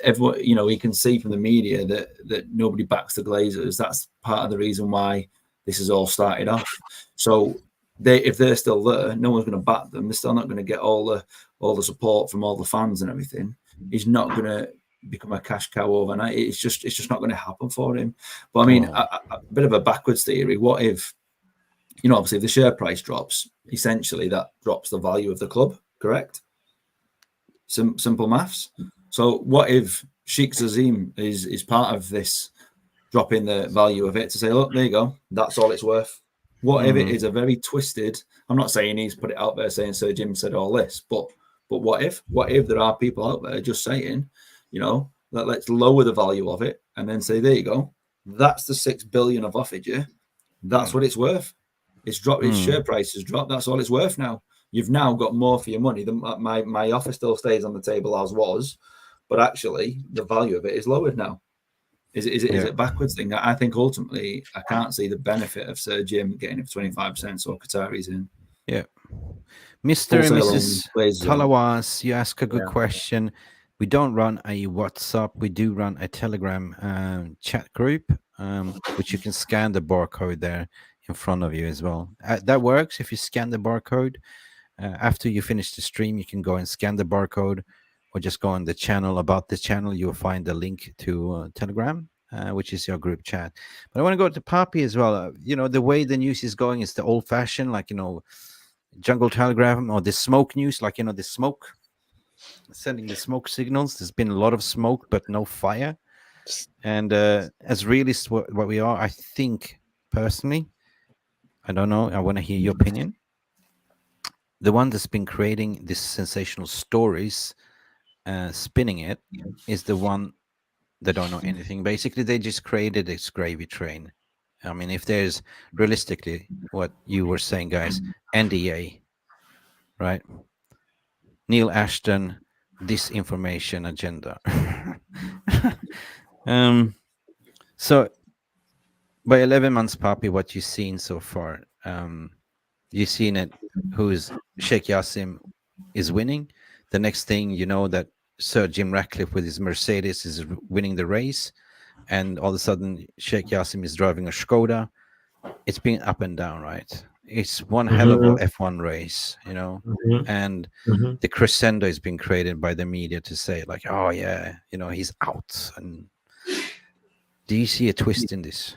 Everyone, you know, you can see from the media that nobody backs the Glazers. That's part of the reason why this has all started off. So if they're still there, no one's going to back them. They're still not going to get all the support from all the fans and everything. He's not going to become a cash cow overnight. It's just not going to happen for him. But I mean, a bit of a backwards theory. What if, you know, obviously if the share price drops, essentially that drops the value of the club, correct? Simple maths. So what if Sheikh Zazim is part of this dropping the value of it to say, look, there you go, that's all it's worth. What if it is a very twisted, I'm not saying he's put it out there saying Sir Jim said all this, but what if there are people out there just saying, you know, that let's lower the value of it and then say, there you go, that's the 6 billion I've offered you. That's what it's worth. It's dropped, its share price has dropped. That's all it's worth now. You've now got more for your money. My offer still stays on the table as was, but actually the value of it is lowered now. Is it a backwards thing? I think ultimately I can't see the benefit of Sir Jim getting it for 25%, so Qatari's in. Yeah. Mr. and Mrs. Talawas, you ask a good question. We don't run a WhatsApp. We do run a Telegram chat group, which you can scan the barcode there in front of you as well. That works. If you scan the barcode, after you finish the stream, you can go and scan the barcode, or just go on the channel. About the channel, you'll find the link to Telegram, which is your group chat. But I want to go to Poppy as well. You know, the way the news is going is the old-fashioned, like, you know, Jungle Telegraph or the smoke news, like, you know, the smoke, sending the smoke signals. There's been a lot of smoke, but no fire. And as realists, what we are, I think, personally, I don't know, I want to hear your opinion. The one that's been creating these sensational stories, spinning it, is the one that don't know anything. Basically, they just created this gravy train. I mean, if there's realistically what you were saying, guys, NDA, right? Neil Ashton, disinformation agenda. So by 11 months, Poppy, what you've seen so far, you've seen it, who's Sheikh Yassim is winning. The next thing you know that Sir Jim Ratcliffe with his Mercedes is winning the race, and all of a sudden Sheikh Yassim is driving a Skoda. It's been up and down, right? It's one hell of a F1 race, you know, and the crescendo is being created by the media to say, like, oh yeah, you know, he's out. And do you see a twist in this?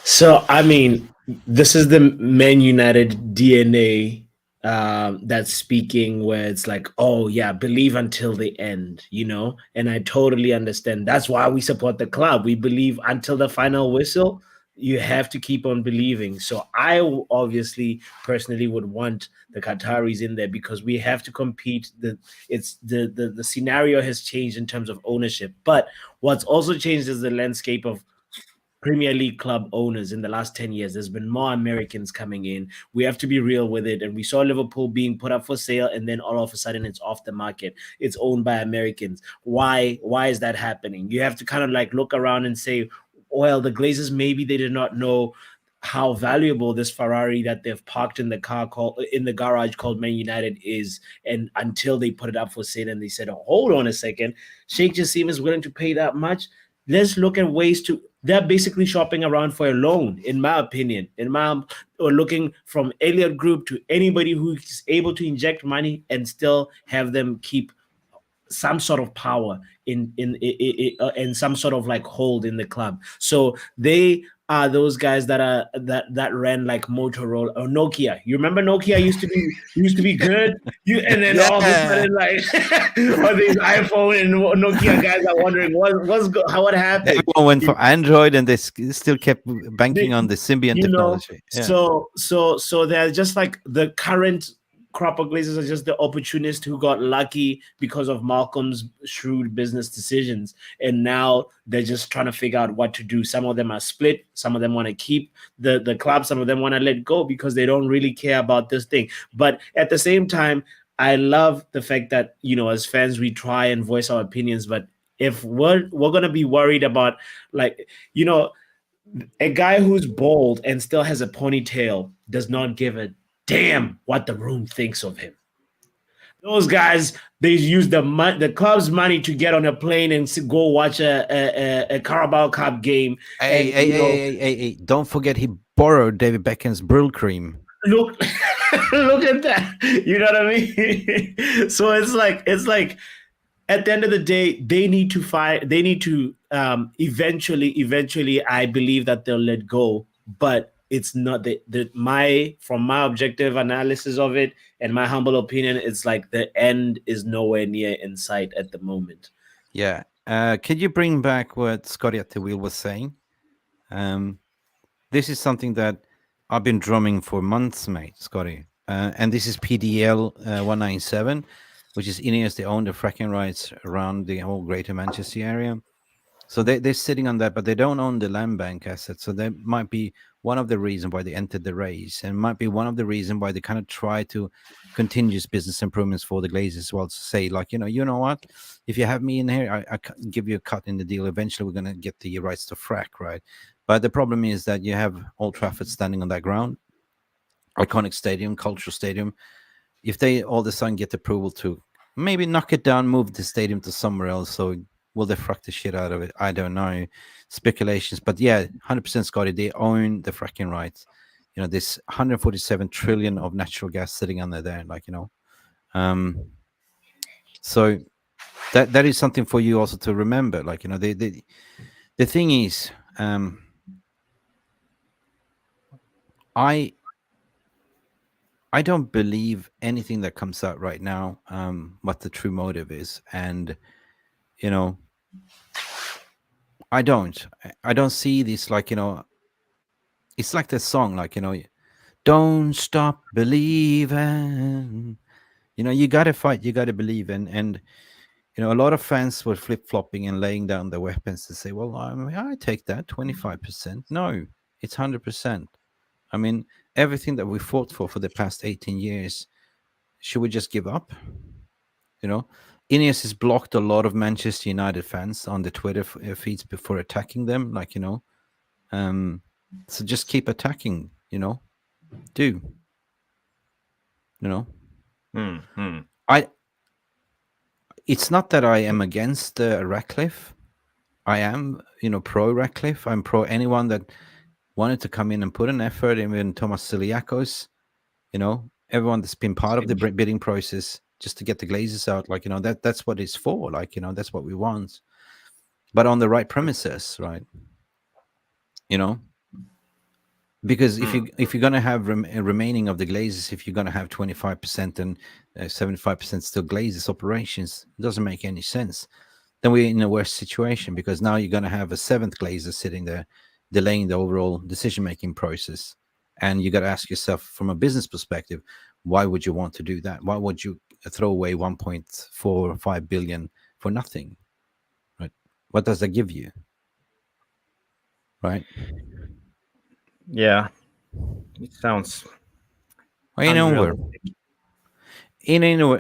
So I mean, this is the Man United DNA that's speaking, where it's like, oh yeah, believe until the end, you know. And I totally understand. That's why we support the club. We believe until the final whistle. you have to keep on believing. So I obviously personally would want the Qataris in there because we have to compete. The scenario has changed in terms of ownership, but what's also changed is the landscape of Premier League club owners in the last 10 years. There's been more Americans coming in. We have to be real with it. And we saw Liverpool being put up for sale, and then all of a sudden it's off the market. It's owned by Americans. Why is that happening? You have to kind of like look around and say, well, the Glazers, maybe they did not know how valuable this Ferrari that they've parked in the garage called Man United is, and until they put it up for sale and they said, oh, hold on a second, Sheikh Jassim is willing to pay that much. Let's look at ways to. They're basically shopping around for a loan, in my opinion. Or looking from Elliott Group to anybody who is able to inject money and still have them keep some sort of power in some sort of like hold in the club. So they are those guys that ran like Motorola or Nokia. You remember Nokia used to be good. And then all of a sudden, like all these iPhone and Nokia guys are wondering what happened. Everyone went for Android, and they still kept banking on the Symbian technology. So they're just like the current crop of Glazers are just the opportunists who got lucky because of Malcolm's shrewd business decisions. And now they're just trying to figure out what to do. Some of them are split. Some of them want to keep the club. Some of them want to let go because they don't really care about this thing. But at the same time, I love the fact that, as fans, we try and voice our opinions. But if we're going to be worried about, like, a guy who's bald and still has a ponytail does not give a damn what the room thinks of him. Those guys, they use the club's money to get on a plane and go watch a Carabao Cup game. Hey, don't forget he borrowed David Beckham's Brill cream. Look at that. You know what I mean? So it's like at the end of the day, they need to eventually I believe that they'll let go, but it's not from my objective analysis of it and my humble opinion, it's like the end is nowhere near in sight at the moment. Yeah. Could you bring back what Scotty at the wheel was saying? This is something that I've been drumming for months, mate, Scotty. And this is PDL 197, which is Ineos. They own the fracking rights around the whole greater Manchester area. So they're sitting on that, but they don't own the land bank assets. So that might be one of the reasons why they entered the race, and might be one of the reasons why they kind of try to continuous business improvements for the Glazers as well, to say, like, you know what, if you have me in here, I can give you a cut in the deal. Eventually we're going to get the rights to frack, right? But the problem is that you have Old Trafford standing on that ground, iconic stadium, cultural stadium. If they all of a sudden get approval to maybe knock it down, move the stadium to somewhere else, so will they frack the shit out of it? I don't know. Speculations. But yeah, 100% Scotty, they own the fracking rights. This 147 trillion of natural gas sitting under there, so that is something for you also to remember. The thing is, I don't believe anything that comes out right now, what the true motive is. And, I don't see this, it's like the song, don't stop believing. You got to fight, you got to believe. And a lot of fans were flip-flopping and laying down their weapons to say, well, I take that 25%. No, it's 100%. I mean, everything that we fought for the past 18 years, should we just give up? Ineos has blocked a lot of Manchester United fans on the Twitter feeds before attacking them. So just keep attacking, do. It's not that I am against Ratcliffe. I am, pro Ratcliffe. I'm pro anyone that wanted to come in and put an effort, even Thomas Siliakos, everyone that's been part of the bidding process just to get the Glazers out, that's what it's for, that's what we want, but on the right premises, right? Because if you're going to have remaining of the Glazers, if you're going to have 25% and 75% still Glazers operations, it doesn't make any sense. Then we're in a worse situation, because now you're going to have a seventh Glazer sitting there delaying the overall decision-making process. And you got to ask yourself, from a business perspective, why would you want to do that? Why would you throw away 1.45 billion for nothing? Right? What does that give you? Right? Yeah, it sounds. Well,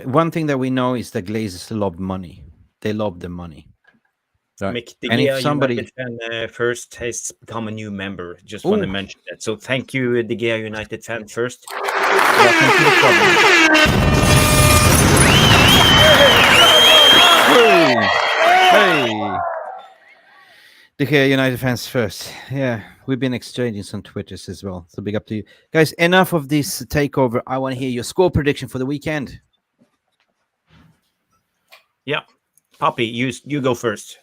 one thing that we know is that Glazers love money. They love the money. Right. And if somebody fan, first has become a new member, just want to mention that. So thank you, De Gea United fan first. Welcome to the club. Hey. De Gea United fans first. Yeah, we've been exchanging some Twitters as well. So big up to you guys. Enough of this takeover. I want to hear your score prediction for the weekend. Yeah, Poppy, you go first.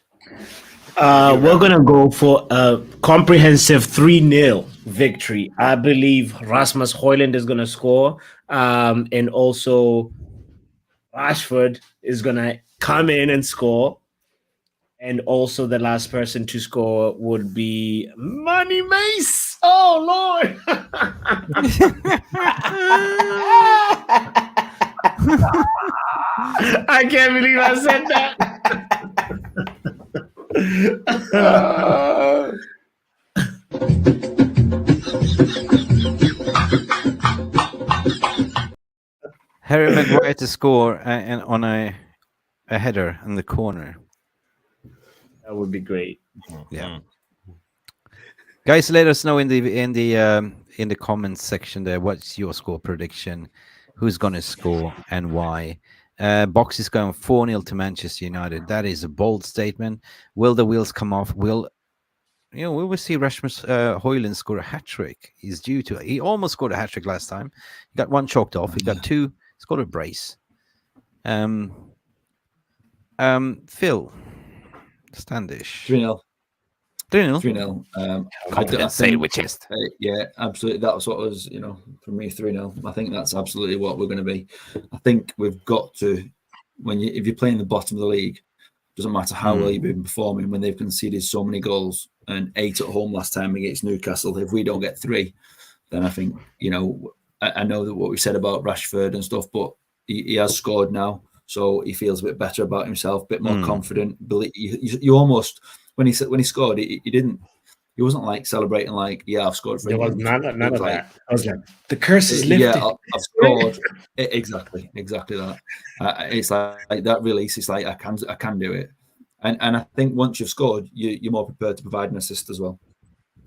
We're gonna go for a comprehensive 3-0 victory. I believe Rasmus Højlund is gonna score, and also Rashford is gonna come in and score, and also the last person to score would be Money Mace. Oh Lord! I can't believe I said that. Harry Maguire to score and on a header in the corner. That would be great. Yeah. Guys, let us know in the comments section there. What's your score prediction? Who's going to score and why? Box is going 4-0 to Manchester United. That is a bold statement. Will the wheels come off? We will see Rasmus Højlund score a hat-trick. He's due to. He almost scored a hat-trick last time. He got one chalked off. He got two. Scored a brace. Phil Standish. 3-0. 3-0. 3-0. Confident say it with chest. Yeah, absolutely. That's what was, for me, 3-0. I think that's absolutely what we're going to be. I think we've got to, if you're playing the bottom of the league, doesn't matter how well you've been performing, when they've conceded so many goals and 8 at home last time against Newcastle, if we don't get 3, then I think, I know that what we said about Rashford and stuff, but he has scored now, so he feels a bit better about himself, a bit more confident. You almost, when he scored, he wasn't like celebrating like, yeah, I've scored for There was none of that. I was like, the curse is lifted. Yeah, I've scored. Exactly that. It's like that release. It's like I can do it, and I think once you've scored, you're more prepared to provide an assist as well,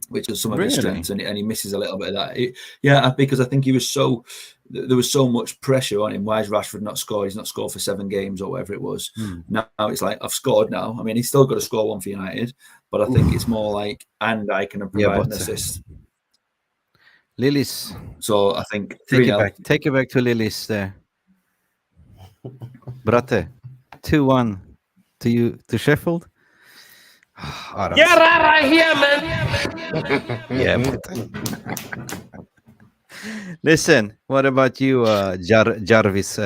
which is some of his strengths, and he misses a little bit of that. Because I think there was so much pressure on him. Why is Rashford not scored? He's not scored for 7 games or whatever it was. Now it's like, I've scored now. I mean, he's still got to score one for United, but I think it's more like, and I can provide an assist. Lilies. So I think take it back to Lilies there. Bratte, 2-1 to Sheffield. Get out of here, man. Yeah. Listen, what about you, Jarvis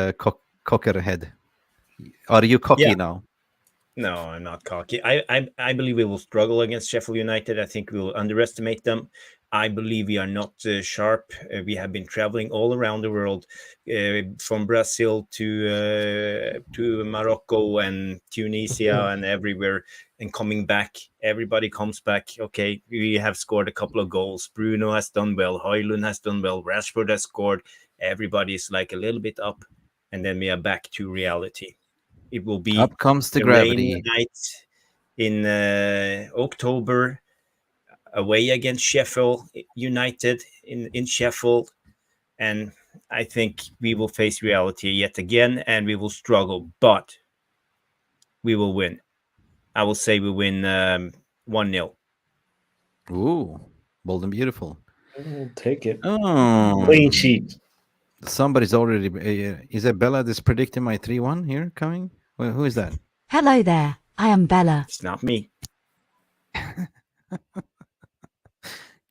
Cockerhead? Are you cocky now? No, I'm not cocky. I believe we will struggle against Sheffield United. I think we will underestimate them. I believe we are not sharp. We have been traveling all around the world, from Brazil to Morocco and Tunisia and everywhere, and coming back. Everybody comes back. Okay, we have scored a couple of goals. Bruno has done well. Højlund has done well. Rashford has scored. Everybody is like a little bit up, and then we are back to reality. It will be up comes the gravity night in October, away against Sheffield United in Sheffield, and I think we will face reality yet again, and we will struggle, but we will win. I will say we win 1-0. Ooh, bold and beautiful. I'll take it. Oh, clean sheet. Somebody's already. Is that Bella that's predicting my 3-1 here coming? Well, who is that? Hello there. I am Bella. It's not me.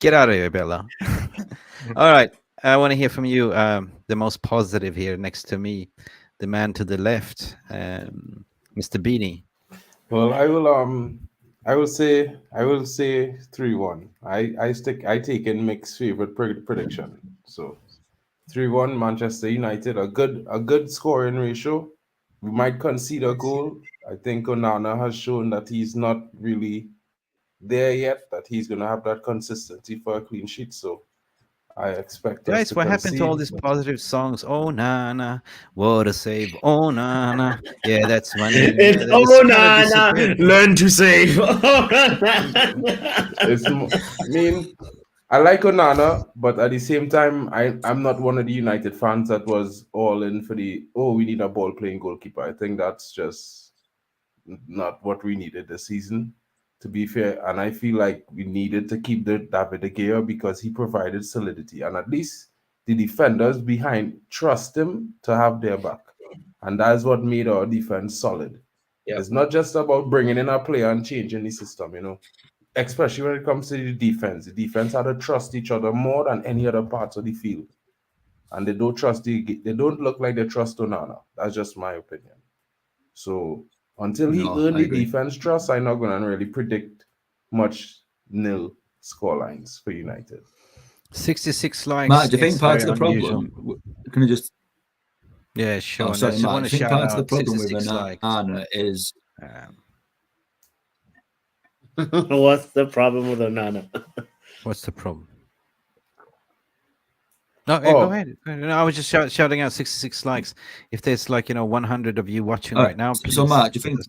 Get out of here, Bella. All right. I want to hear from you, the most positive here next to me, the man to the left, Mr. Beanie. Well, I will I will say 3-1. I take in Mick's favorite prediction. So 3-1 Manchester United, a good scoring ratio. We might concede a goal. I think Onana has shown that he's not really there yet, that he's going to have that consistency for a clean sheet. So I expect us Guys, to what happened to all concede. these positive songs? Oh Nana, what a save! Oh Nana, yeah, that's my name. It's Yeah, it's kind of Nana, disappeared. learn to save. I mean, I like Onana, but at the same time, I'm not one of the United fans that was all in for we need a ball playing goalkeeper. I think that's just not what we needed this season, to be fair. And I feel like we needed to keep the David De Gea because he provided solidity, and at least the defenders behind trust him to have their back, and that's what made our defense solid. Yep. It's not just about bringing in a player and changing the system, especially when it comes to the defense. The defense had to trust each other more than any other parts of the field, and they don't look like they trust Onana. That's just my opinion. So until he earned the defense trust, I'm not going to really predict much nil scorelines for United. 66 likes. Matt, do you think part of the problem? Can you just? Yeah, sure. Oh, sorry, Matt. I think part of the problem with Onana is. What's the problem with Onana? What's the problem? No, go ahead. No, I was just shouting out 66 likes. If there's 100 of you watching right now, please. So, Matt, do you think?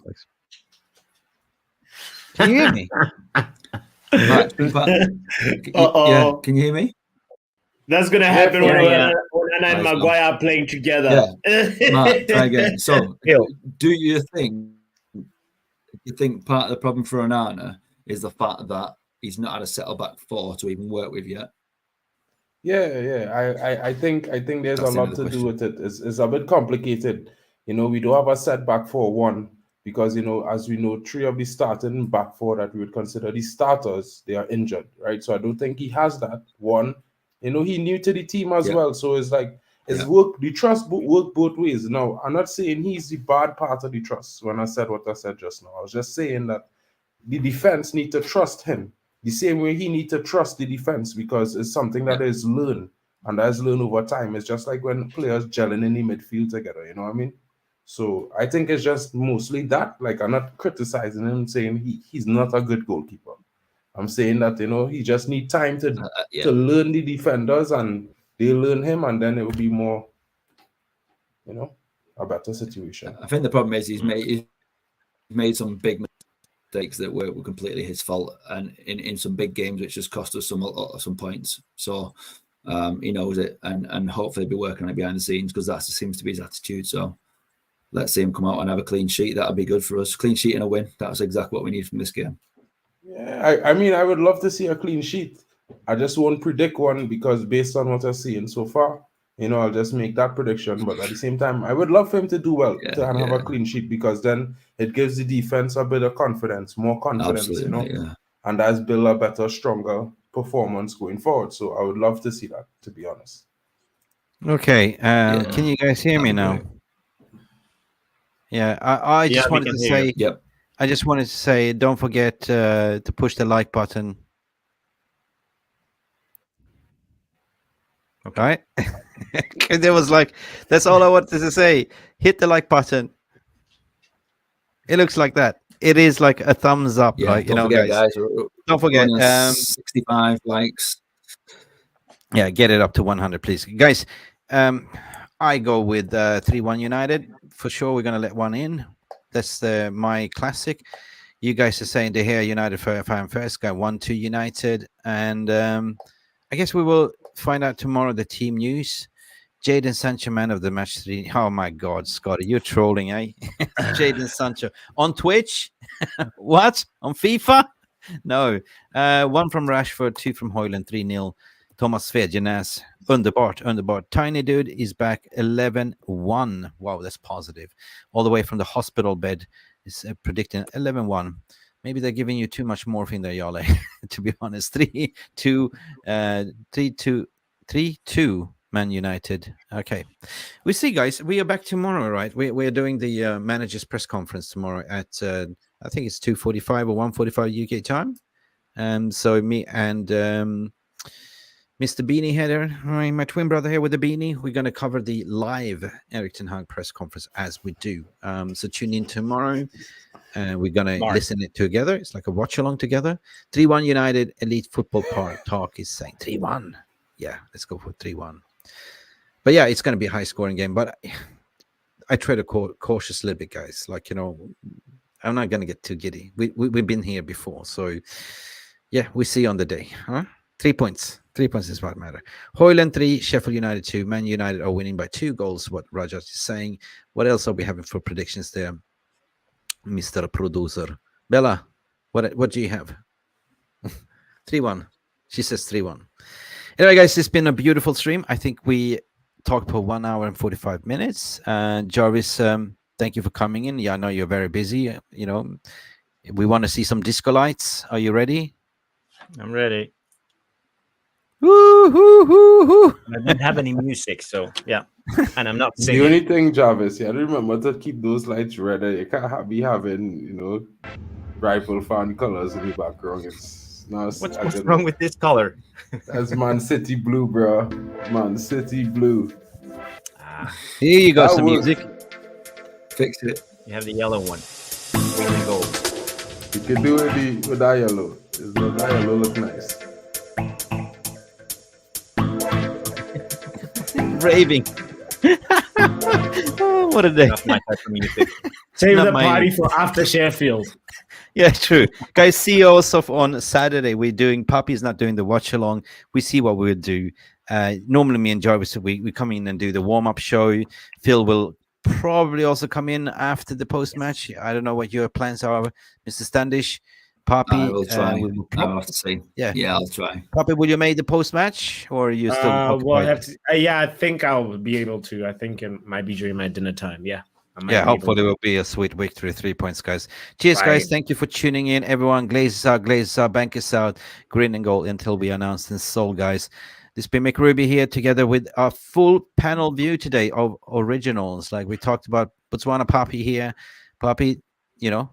Can you hear me? Matt, yeah, can you hear me? That's gonna happen when Onana and Maguire are playing together. Yeah. Matt, try again. So, do you think part of the problem for Onana is the fact that he's not had a settle back four to even work with yet? Yeah. I think there's a lot to do with it. It's a bit complicated. We do have a setback for one because as we know, 3 of the starting back four that we would consider the starters, they are injured, right? So I don't think he has that one. He new to the team as well, so it's like work. The trust work both ways. Now, I'm not saying he's the bad part of the trust. When I said what I said just now, I was just saying that the defense need to trust him the same way he need to trust the defense, because it's something that is learned and that's learned over time. It's just like when players gelling in the midfield together. You know what I mean? So I think it's just mostly that. I'm not criticizing him, saying he's not a good goalkeeper. I'm saying that he just need time to learn the defenders, and they learn him, and then it will be more, a better situation. I think the problem is he's made some big mistakes that were completely his fault, and in some big games, which just cost us some points. So he knows it, and hopefully he'll be working on it behind the scenes, because that seems to be his attitude. So let's see him come out and have a clean sheet. That'll be good for us. Clean sheet and a win. That's exactly what we need from this game. Yeah, I mean, I would love to see a clean sheet. I just won't predict one, because based on what I've seen so far, I'll just make that prediction. But at the same time, I would love for him to do well, to have a clean sheet, because then it gives the defense a bit of confidence, more confidence, Absolutely, and that's build a better, stronger performance going forward. So I would love to see that, to be honest. Okay, can you guys hear me now? Yeah, I just wanted to say. Yep. I just wanted to say, don't forget to push the like button. Okay. There was that's all I wanted to say. Hit the like button. It looks like that. It is like a thumbs up, guys. Don't forget. 65 likes. Yeah, get it up to 100, please, guys. I go with 3-1 United for sure. We're gonna let one in. That's my classic. You guys are saying De Gea United fan first. Got 1-2 United, and I guess we will find out tomorrow the team news. Jadon Sancho, man of the match 3. Oh my God, Scotty, you're trolling, eh? Jadon Sancho on Twitch. What? On FIFA? No. 1 from Rashford, 2 from Højlund, 3-0. Thomas Svedjenas. Underbart. Tiny Dude is back 11-1. Wow, that's positive. All the way from the hospital bed is predicting 11-1. Maybe they're giving you too much morphine there, Yale, to be honest. 3-2 Man United. Okay. We see, guys. We are back tomorrow, right? We're doing the manager's press conference tomorrow at I think it's 2:45 or 1:45 UK time. So me and Mr. Beanie Header, my twin brother here with the beanie, we're going to cover the live Erik ten Hag press conference as we do. So tune in tomorrow. We're going to listen it together. It's like a watch along together. 3-1 United Elite Football Talk is saying 3-1. Yeah, let's go for 3-1. But yeah, it's going to be a high scoring game. But I try to cautious a little bit, guys. Like, you know, I'm not going to get too giddy. We've been here before. So yeah, we see on the day. Huh? 3 points. 3 points is what matter. Højlund 3, Sheffield United 2. Man United are winning by 2 goals, what Rajat is saying. What else are we having for predictions there, Mr. Producer? Bella, what do you have? 3-1. She says 3-1. Anyway, guys, it's been a beautiful stream. I think we talked for 1 hour and 45 minutes. Jarvis, thank you for coming in. Yeah, I know you're very busy. You know, we want to see some disco lights. Are you ready? I'm ready. Woo, hoo, hoo, hoo. I didn't have any music, so yeah. And I'm not singing. The only thing, Jarvis, yeah, remember to keep those lights red. You can't be having, you know, rifle fan colors in the background. It's not. What's wrong with this color? That's Man City blue, bro. Man City blue. Here you go, some music. Fix it. You have the yellow one. Green and gold. You can do it with that yellow. That yellow look nice. Raving. Oh, what a day. Not my type of music. Save the party for after Sheffield. Yeah, true. Guys, see us off on Saturday. We're doing, Poppy's not doing the watch along. We see what we'll do. Normally me and Jarvis, we come in and do the warm-up show. Phil will probably also come in after the post-match. I don't know what your plans are, Mr. Standish. Poppy, I will try. I'll have to see. Yeah, I'll try. Poppy, will you make the post-match, or are you still occupied? Well, I have to, yeah, I think I'll be able to. I think it might be during my dinner time. Yeah. Yeah, hopefully it will be a sweet victory. 3 points, guys. Cheers, guys. Thank you for tuning in. Everyone, Glazers out, bankers out, green and gold until we announced and sold, guys. This has been McRuby here together with our full panel view today of originals. Like we talked about Botswana Poppy here. Poppy, you know,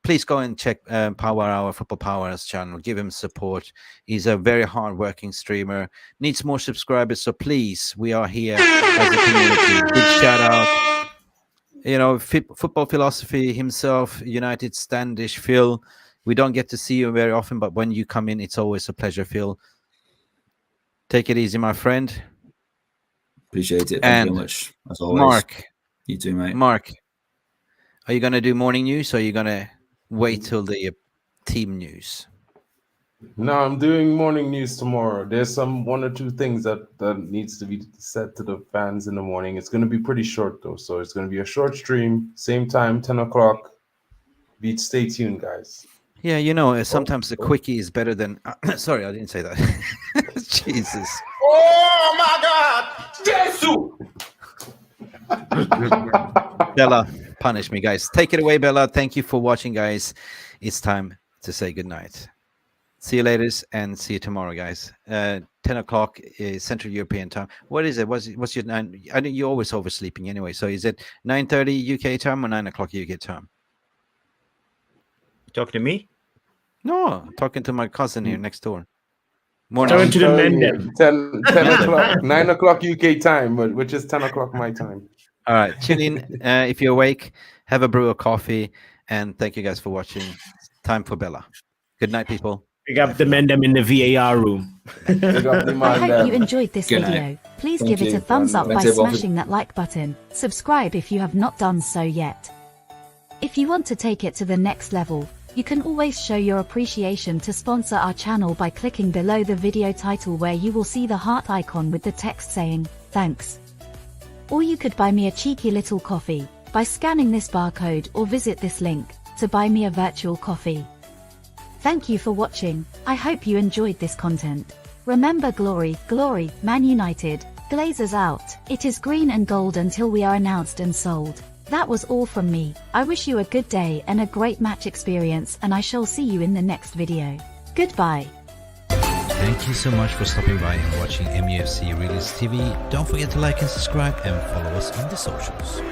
please go and check Power Hour, Football Power's channel. Give him support. He's a very hard-working streamer. Needs more subscribers, so please, we are here as a community. Big shout out. You know, football philosophy himself, United Standish, Phil. We don't get to see you very often, but when you come in, it's always a pleasure, Phil. Take it easy, my friend. Appreciate it. Thank you very much. As always. Mark. You too, mate. Mark. Are you going to do morning news, or are you going to wait till the team news? No, I'm doing morning news tomorrow. There's one or two things that needs to be said to the fans in the morning. It's going to be pretty short, though. So it's going to be a short stream. Same time, 10 o'clock. Stay tuned, guys. Yeah, you know, sometimes the quickie is better than... sorry, I didn't say that. Jesus. Oh, my God. Jesus! Bella, punish me, guys. Take it away, Bella. Thank you for watching, guys. It's time to say goodnight. See you later, and see you tomorrow, guys. 10 o'clock Central European time. What is it? What's your 9? I think you're always oversleeping anyway. So is it 9:30 UK time or 9 o'clock UK time? You talking to me? No, I'm talking to my cousin here next door. Morning. Talking to the men. 10 o'clock, 9 o'clock UK time, which is 10 o'clock my time. All right, tune in if you're awake. Have a brew of coffee, and thank you guys for watching. Time for Bella. Good night, people. We got the men in the VAR room. I hope you enjoyed this video. Please give it a thumbs up by smashing that like button. Subscribe if you have not done so yet. If you want to take it to the next level, you can always show your appreciation to sponsor our channel by clicking below the video title, where you will see the heart icon with the text saying, thanks. Or you could buy me a cheeky little coffee by scanning this barcode, or visit this link to buy me a virtual coffee. Thank you for watching. I hope you enjoyed this content. Remember, glory, glory, Man United. Glazers out. It is green and gold until we are announced and sold. That was all from me. I wish you a good day and a great match experience, and I shall see you in the next video. Goodbye. Thank you so much for stopping by and watching MUFC Realist TV. Don't forget to like and subscribe, and follow us on the socials.